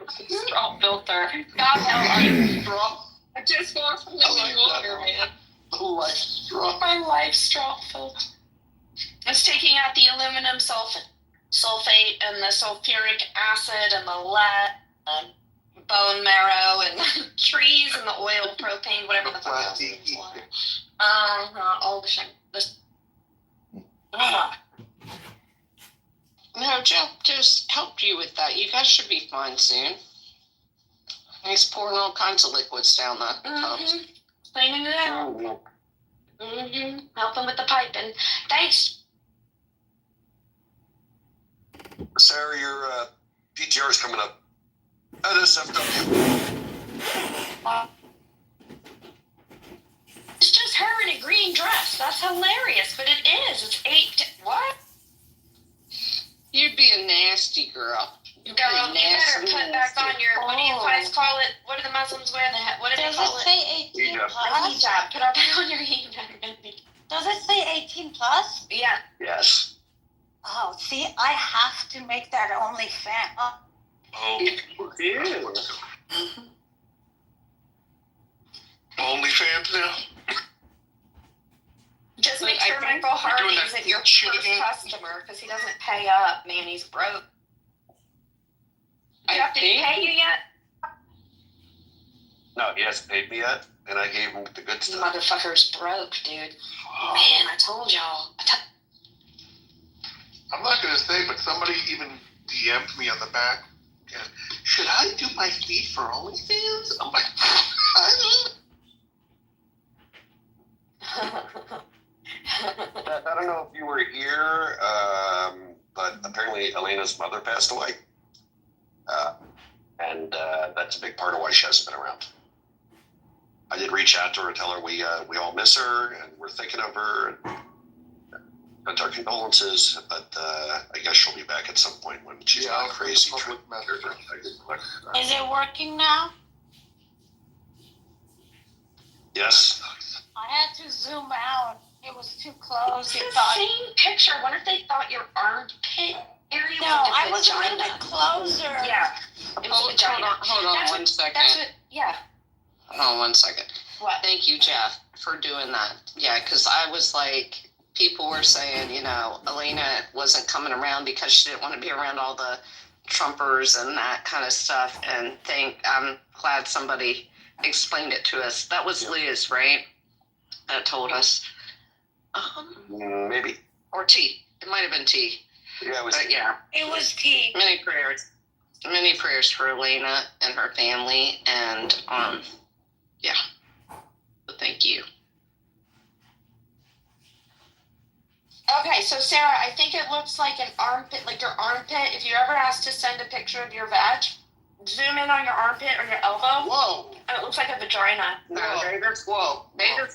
Straw filter. God help. Straw. I just want living water, man. Life straw. My life straw filter. It's taking out the aluminum sulfate and the sulfuric acid and the lead, bone marrow and the trees and the oil, propane, whatever the fuck else it's like. All the shit. No, Jeff just helped you with that. You guys should be fine soon. He's pouring all kinds of liquids down the tubs. Cleaning it out. Helping with the piping. Thanks. Sarah, your PTR is coming up. NSFW. It's just her in a green dress. That's hilarious, but it is. It's what? You'd be a nasty girl. Girl, you better put back on your, what do you guys call it? What do the Muslims wear? What do they call it? Does it say 18 plus? Hijab. Put it back on your hijab. Does it say 18 plus? Yeah. Yes. Oh, see, I have to make that OnlyFans. Oh, yeah. OnlyFans now? Just make sure Michael Harvey isn't your first customer because he doesn't pay up, man. He's broke. Did he pay you yet? No, he hasn't paid me yet, and I gave him the good stuff. Motherfucker's broke, dude. Man, I told y'all. I'm not going to say, but somebody even DM'd me on the back. Should I do my feed for OnlyFans? I'm like, I don't know if you were here, but apparently Elena's mother passed away. And that's a big part of why she hasn't been around. I did reach out to her, tell her we all miss her and we're thinking of her and sent our condolences, but I guess she'll be back at some point when she's not crazy. Is it working now? Yes. I had to zoom out. It was too close. It's the same picture. What if they thought your armpit area No, I was a little bit closer. Yeah. It was Hold on one second. That's what, yeah. Hold on 1 second. What? Thank you, Jeff, for doing that. Yeah, because I was like, people were saying, Elena wasn't coming around because she didn't want to be around all the Trumpers and that kind of stuff. And I'm glad somebody explained it to us. That was Liz, right? That told us. Maybe. Or T. It might have been T. Yeah, it was T. Yeah. It was T. Many prayers for Elena and her family. And, yeah. But thank you. Okay, so Sarah, I think it looks like an armpit, like your armpit. If you're ever asked to send a picture of your vag, zoom in on your armpit or your elbow. Whoa. And it looks like a vagina. No, they just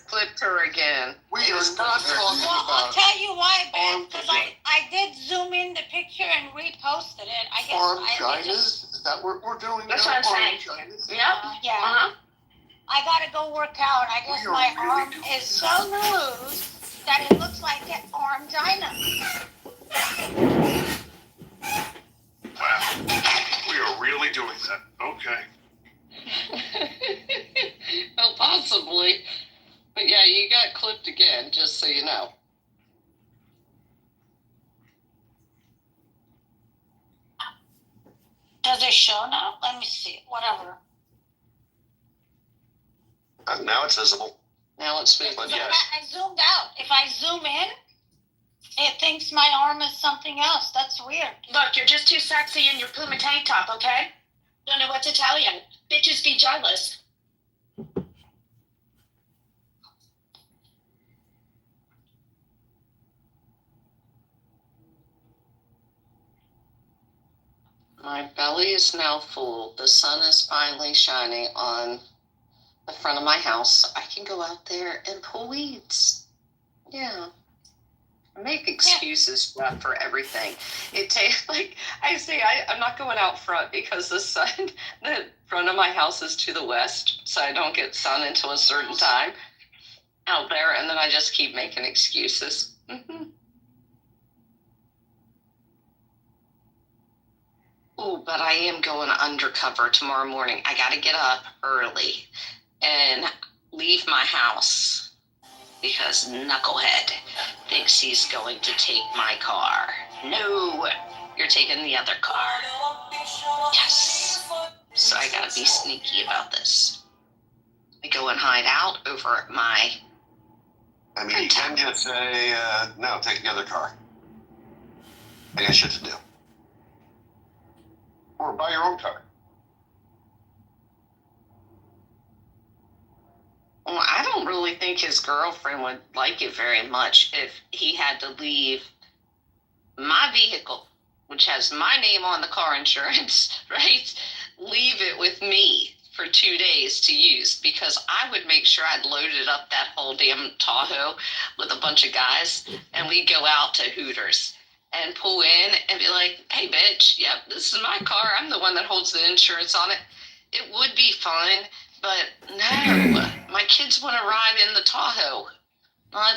clipped her again. We are not talking Well, I'll about tell you why, Ben, because I did zoom in the picture and reposted it. I guess I just... vaginas. that we're doing. That's what I'm saying. Yep. Yeah. I gotta go work out. I guess my arm is so loose that it looks like an armgina. Wow. We are really doing that. Okay. Well, possibly. But yeah, you got clipped again, just so you know. Does it show now? Let me see. Whatever. Now it's visible. Now it's visible. But yeah. I zoomed out. If I zoom in, it thinks my arm is something else. That's weird. Look, you're just too sexy in your Puma tank top, okay? Don't know what to tell you. Bitches be jealous. My belly is now full. The sun is finally shining on the front of my house. I can go out there and pull weeds. Yeah. I make excuses, Jeff, for everything. It takes, like, I say, I'm not going out front because the front of my house is to the west, so I don't get sun until a certain time out there, and then I just keep making excuses. Mm-hmm. Oh, but I am going undercover tomorrow morning. I got to get up early and leave my house because Knucklehead thinks he's going to take my car. No, you're taking the other car. Yes. So I got to be sneaky about this. I go and hide out over at my... I mean, you can just say, no, take the other car. I got shit to do. Or buy your own car. Well, I don't really think his girlfriend would like it very much if he had to leave my vehicle, which has my name on the car insurance, right? Leave it with me for 2 days to use, because I would make sure I'd loaded up that whole damn Tahoe with a bunch of guys, and we'd go out to Hooters and pull in and be like, hey, bitch, yep, this is my car. I'm the one that holds the insurance on it. It would be fun, but no, my kids want to ride in the Tahoe, not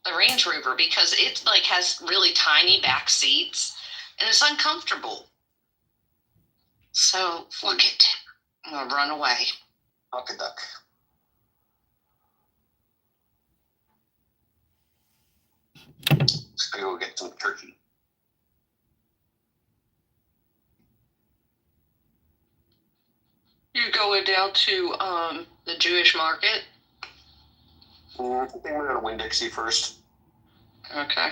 the Range Rover, because it like has really tiny back seats and it's uncomfortable. So, fuck it. I'm going to run away. Fuck a duck. Let's go get some turkey. You going down to the Jewish market? I think we're going to Winn-Dixie first. Okay.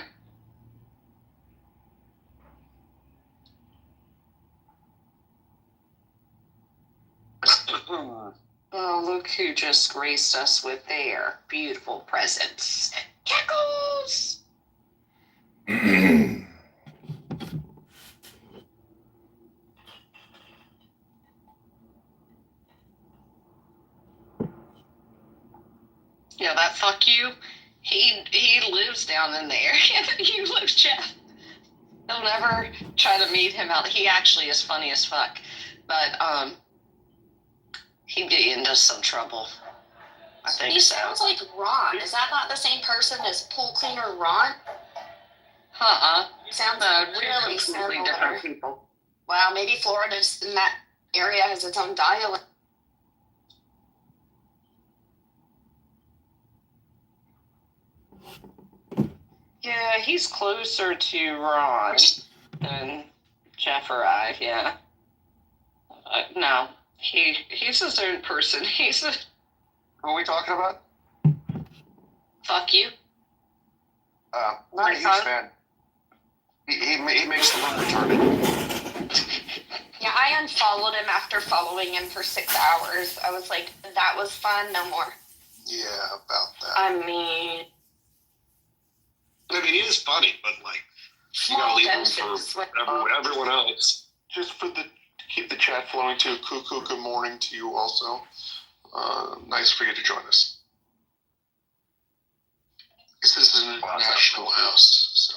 Oh, look who just graced us with their beautiful presents. Geckos! Yeah, that fuck you. He lives down in there. You live, Jeff. Don't ever try to meet him out. He actually is funny as fuck. But he'd get into some trouble. I think He so. sounds like Ron. Is that not the same person as pool cleaner Ron? Sounds really completely similar. different people. Wow, maybe Florida's in that area has its own dialect. Yeah, he's closer to Ron than Jeff or I, yeah. No, he's his own person. He's a... What are we talking about? Fuck you. Not a huge fan. He makes the room retarded. Yeah, I unfollowed him after following him for 6 hours. I was like, that was fun, no more. Yeah, about that. I mean, he is funny, but like, you gotta leave room for everyone else. Just keep the chat flowing too. Cuckoo, good morning to you also. Nice for you to join us. This is a national house, so.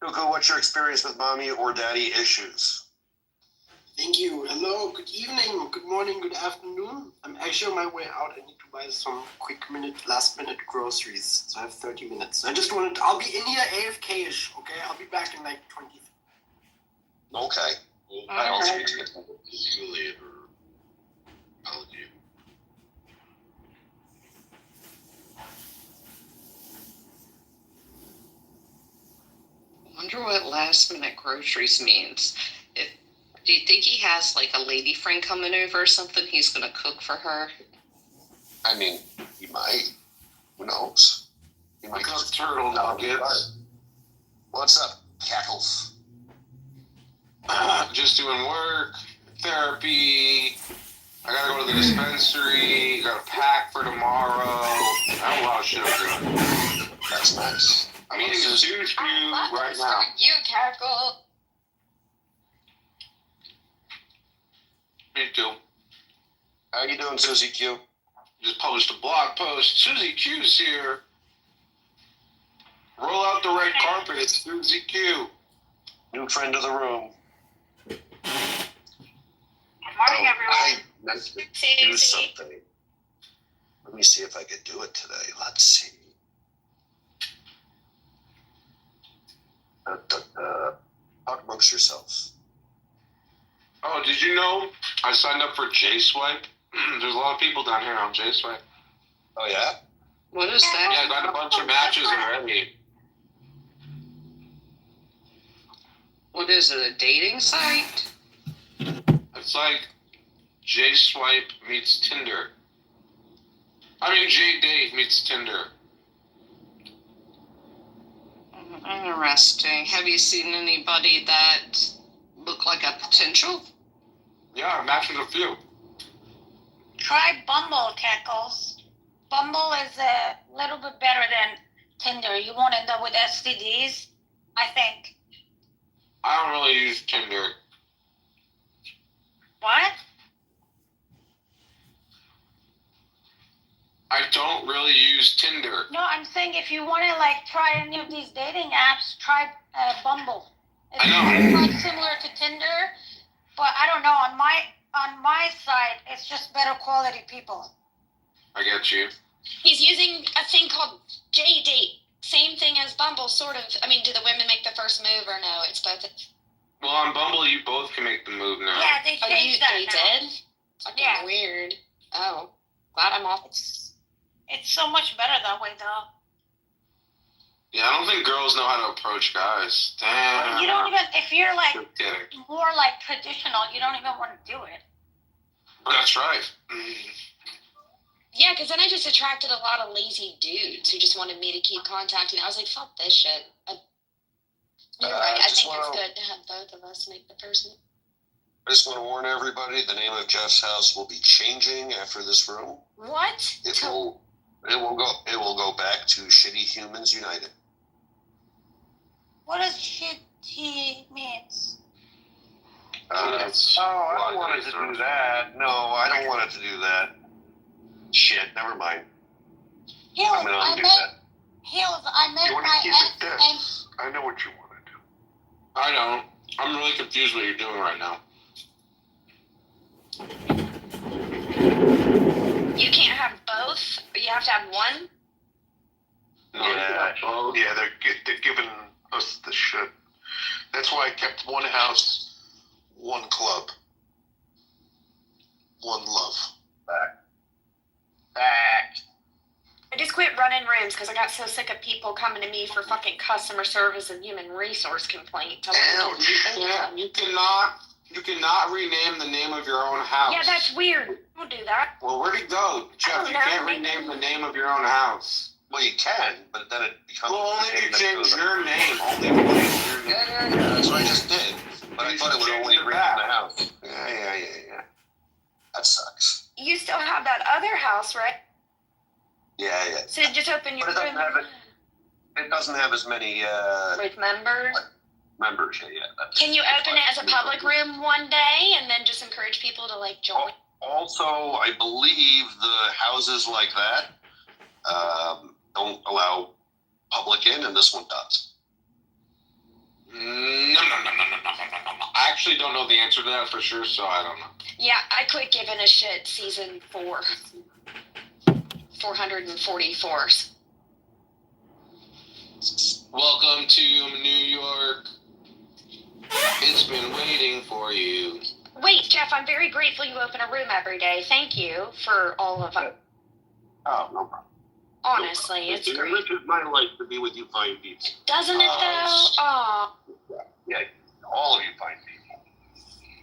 Cuckoo, what's your experience with mommy or daddy issues? Thank you. Hello, good evening, good morning, good afternoon. I'm actually on my way out. I need to buy some last minute groceries. So I have 30 minutes. I'll be in here AFK-ish, okay? I'll be back in like 20. Okay. I also need to get Julie or apology. I wonder what last minute groceries means. Do you think he has like a lady friend coming over or something? He's gonna cook for her. I mean, he might. Who knows? He might just turtle nuggets. What's up, Cackles? Just doing work, therapy. I gotta go to the dispensary. Gotta pack for tomorrow. I have a lot of shit I'm doing. That's nice. I'm eating sushi right now. You, Cackle. Me too. How you doing, Susie Q? Just published a blog post. Susie Q's here. Roll out the red carpet. It's Susie Q. New friend of the room. Good morning, everyone. I meant to do something. Let me see if I could do it today. Let's see. Talk amongst yourselves. Oh, did you know I signed up for J-Swipe? There's a lot of people down here on J-Swipe. Oh, yeah? What is that? Yeah, I got a bunch of matches already. What is it, a dating site? It's like J-Swipe meets Tinder. I mean, J-Date meets Tinder. Interesting. Have you seen anybody that look like a potential? Yeah, I matched with a few. Try Bumble, Cackles. Bumble is a little bit better than Tinder. You won't end up with STDs, I think. I don't really use Tinder. What? I don't really use Tinder. No, I'm saying if you want to like try any of these dating apps, try Bumble. It's like similar to Tinder, but I don't know. On my side, it's just better quality people. I get you. He's using a thing called J-Date. Same thing as Bumble, sort of. I mean, do the women make the first move or no? It's both. Well, on Bumble, you both can make the move now. Yeah, they changed that They now. did? Fucking weird. Oh, glad I'm off. It's so much better that way, though. Yeah, I don't think girls know how to approach guys. Damn. You don't even, if you're like Just kidding. more like traditional, you don't even want to do it. That's right. Yeah, because then I just attracted a lot of lazy dudes who just wanted me to keep contacting. I was like, fuck this shit. You're right. I think it's good to have both of us make the person. I just want to warn everybody, the name of Jeff's house will be changing after this room. What? It will go back to Shitty Humans United. What does shitty means? I don't want it to do that. No, I don't want it to do that. Shit, never mind. Hills, I'm gonna undo that. I met my ex and I know what you want to do. I don't. I'm really confused what you're doing right now. You can't have both? You have to have one? Yeah, they're giving us the shit. That's why I kept one house, one club, one love. Back. I just quit running rooms because I got so sick of people coming to me for fucking customer service and human resource complaints. You cannot rename the name of your own house. Yeah, that's weird. Don't do that. Well, where'd it go? Jeff, you can't rename the name of your own house. Well, you can, but then it becomes... Well, only if you change your name. Only if you change your name. Yeah, that's what I just did. But I thought it would only rename the house. Yeah. That sucks. You still have that other house, right? Yeah. So just open your But room. it doesn't have as many With members? members yet. Can you open it as a public room one day and then just encourage people to like join? Also, I believe the houses like that don't allow public in, and this one does. No. I actually don't know the answer to that for sure, so I don't know. Yeah, I quit giving a shit season 4. 444. Welcome to New York. It's been waiting for you. Wait, Jeff, I'm very grateful you open a room every day. Thank you for all of it. Oh, no problem. Honestly, it's It great. enriches my life to be with you fine people. Doesn't it, though? Aw. Yeah, all of you fine people.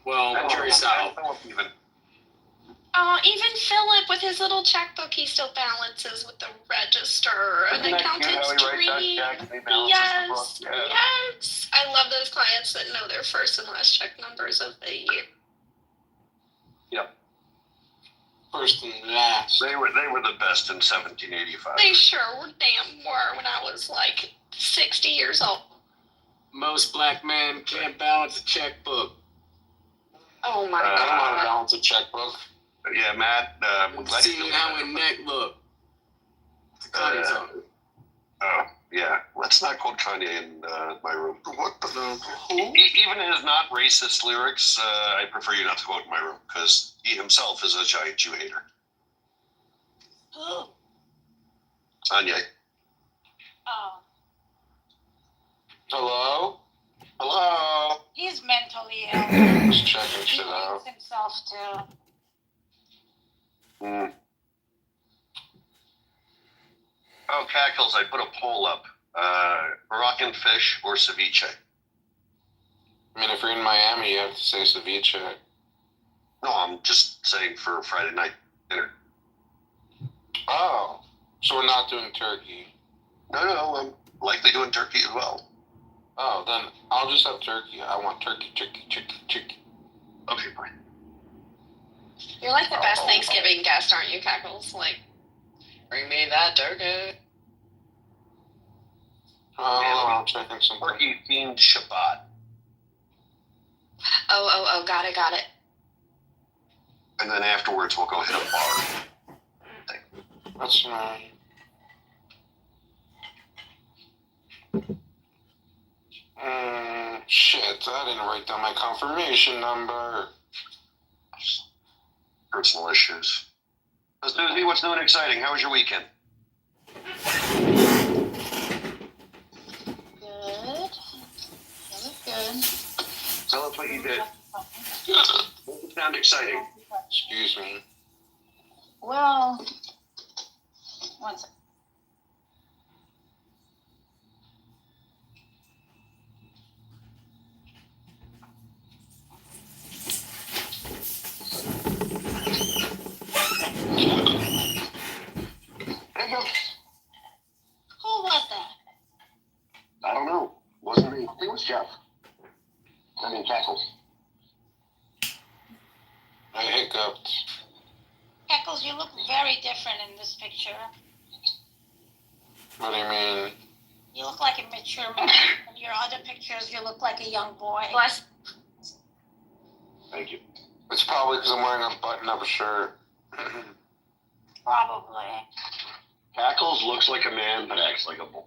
Well, Jerry's out. Even. Oh, even Philip with his little checkbook, he still balances with the register and Isn't that cute accountant's how he writes that tree. check and he balances the book? Yeah. Yes. I love those clients that know their first and last check numbers of the year. Yep. First and last. They were the best in 1785. They sure were damn were when I was like 60 years old. Most black men can't balance a checkbook. Oh my I don't know how to God. balance a checkbook. Yeah, Matt. I'm glad See you how his neck look. It's a Kanye song. Oh, yeah. Let's not quote Kanye in my room. What the? Even his not racist lyrics, I prefer you not to quote in my room because he himself is a giant Jew hater. Who? Kanye. Oh, Hello? Hello? he's mentally ill. Just checking He shit out. hates himself too. Oh, Cackles, I put a poll up. Moroccan fish or ceviche? I mean, if you're in Miami, you have to say ceviche. No, I'm just saying for Friday night dinner. Oh, so we're not doing turkey. No, I'm likely doing turkey as well. Oh, then I'll just have turkey. I want turkey. Okay, fine. You're like the best Thanksgiving guest, aren't you, Cackles? Like, bring me that turkey. I'm checking something. Turkey themed Shabbat. Oh, got it. And then afterwards, we'll go hit a bar. That's fine. Shit, I didn't write down my confirmation number. Personal issues. Susie, what's new and exciting? How was your weekend? Good. Good. Tell us what you did. Make it sound exciting. Excuse me. Well, one second. Who was that? I don't know. Wasn't me. It was Jeff. I mean, Cackles. I hiccuped. Eccles, you look very different in this picture. What do you mean? You look like a mature man. In your other pictures, you look like a young boy. Bless. Thank you. It's probably because I'm wearing a button-up shirt. Probably. Cackles looks like a man but acts like a boy.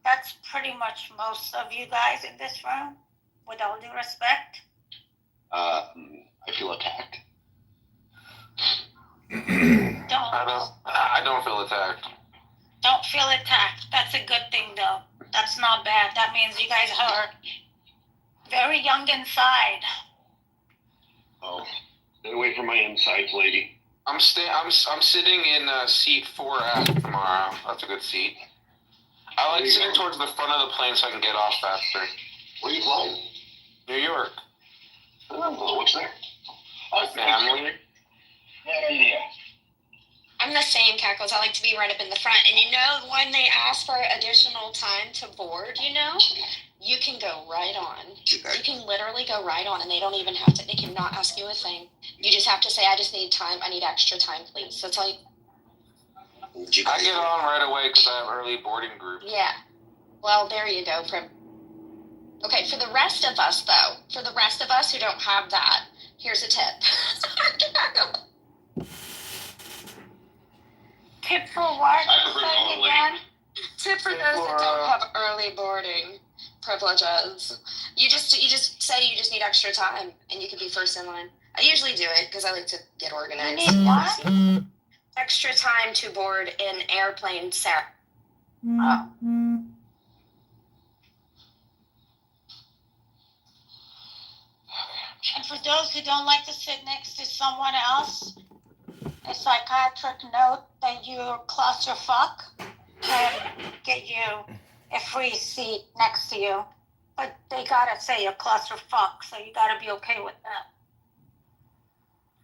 That's pretty much most of you guys in this room, with all due respect. I feel attacked. I don't feel attacked. Don't feel attacked. That's a good thing, though. That's not bad. That means you guys are very young inside. Oh, stay away from my insides, lady. I'm sitting in seat 4F tomorrow. That's a good seat. I like sitting towards the front of the plane so I can get off faster. Where are you flying? New York. Oh, what's there? Family. Yeah. I'm the same, Cackles. I like to be right up in the front. And you know, when they ask for additional time to board, you know, you can go right on. You can literally go right on, and they don't even have to, they cannot ask you a thing. You just have to say, I just need time. I need extra time, please. That's all you. I get on right away because I have early boarding group. Yeah. Well, there you go, Prim. Okay, for the rest of us, though, for the rest of us who don't have that, here's a tip. Tip for what? Say again. Tip for those that don't have early boarding privileges. You just say you just need extra time, and you can be first in line. I usually do it because I like to get organized. You need what? Extra time to board an airplane, Sarah. Oh. And for those who don't like to sit next to someone else, a psychiatric note that you're claustrophobic can get you a free seat next to you. But they gotta say you're claustrophobic, so you gotta be okay with that.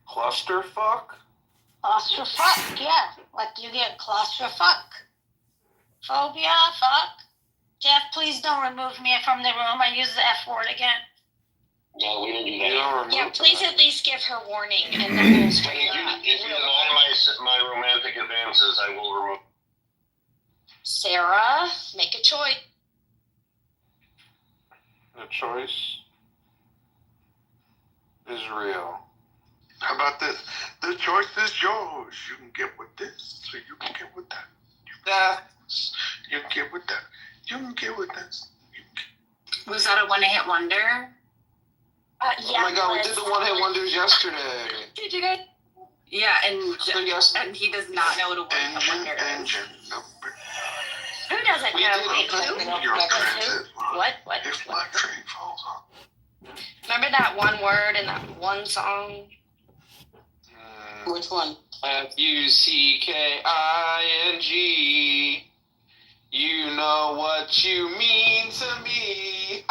Clusterfuck? Claustrophobic, yeah. Like you get claustrophobic. Phobia, fuck. Jeff, please don't remove me from the room. I use the F word again. No, we didn't do that. Yeah, please at least give her warning, and then we'll straighten her up. If you deny my romantic advances, I will remove. Sarah, make a choice. The choice is real. How about this? The choice is yours. You can get with this, or you can get with that. You can get with that. You can get with this. Was that a one-hit wonder? Yeah. Oh my god, we did the one-hit wonders yesterday. Did you guys? Yeah, and yes. and he does not know what a one-hit wonder is. Engine number. Who doesn't We know? did Wait, it. Your who? transit. What? If my train falls off. Remember that one word in that one song? Which one? Fucking. You know what you mean to me.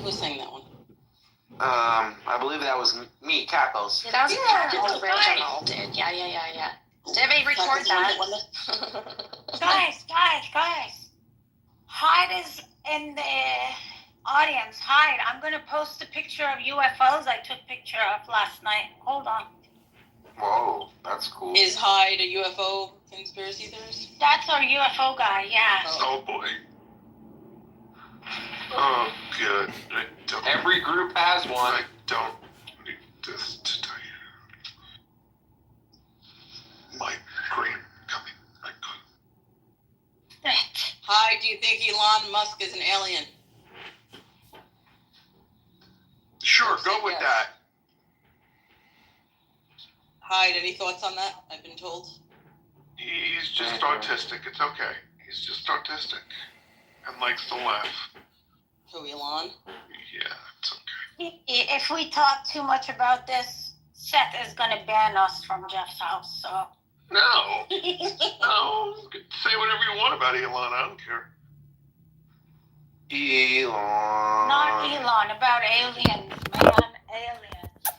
Who sang that one? I believe that was me, Capos. Yeah, that was Captain's original, dude. Yeah. Did everybody record that? Guys. Hyde is in the audience. Hyde, I'm going to post a picture of UFOs I took picture of last night. Hold on. Whoa, that's cool. Is Hyde a UFO conspiracy theorist? That's our UFO guy, yeah. Oh boy. Oh, good. Every group has one. I don't need this to tell you. My brain coming. My God. Hyde, do you think Elon Musk is an alien? Sure, go with that. Hyde, any thoughts on that? I've been told. He's just autistic. It's okay. He's just autistic and likes to laugh. Who, Elon? Yeah, it's okay. If we talk too much about this, Seth is going to ban us from Jeff's house, so. No. No. You can say whatever you want about Elon. I don't care. Elon. Not Elon, about aliens, man. Aliens.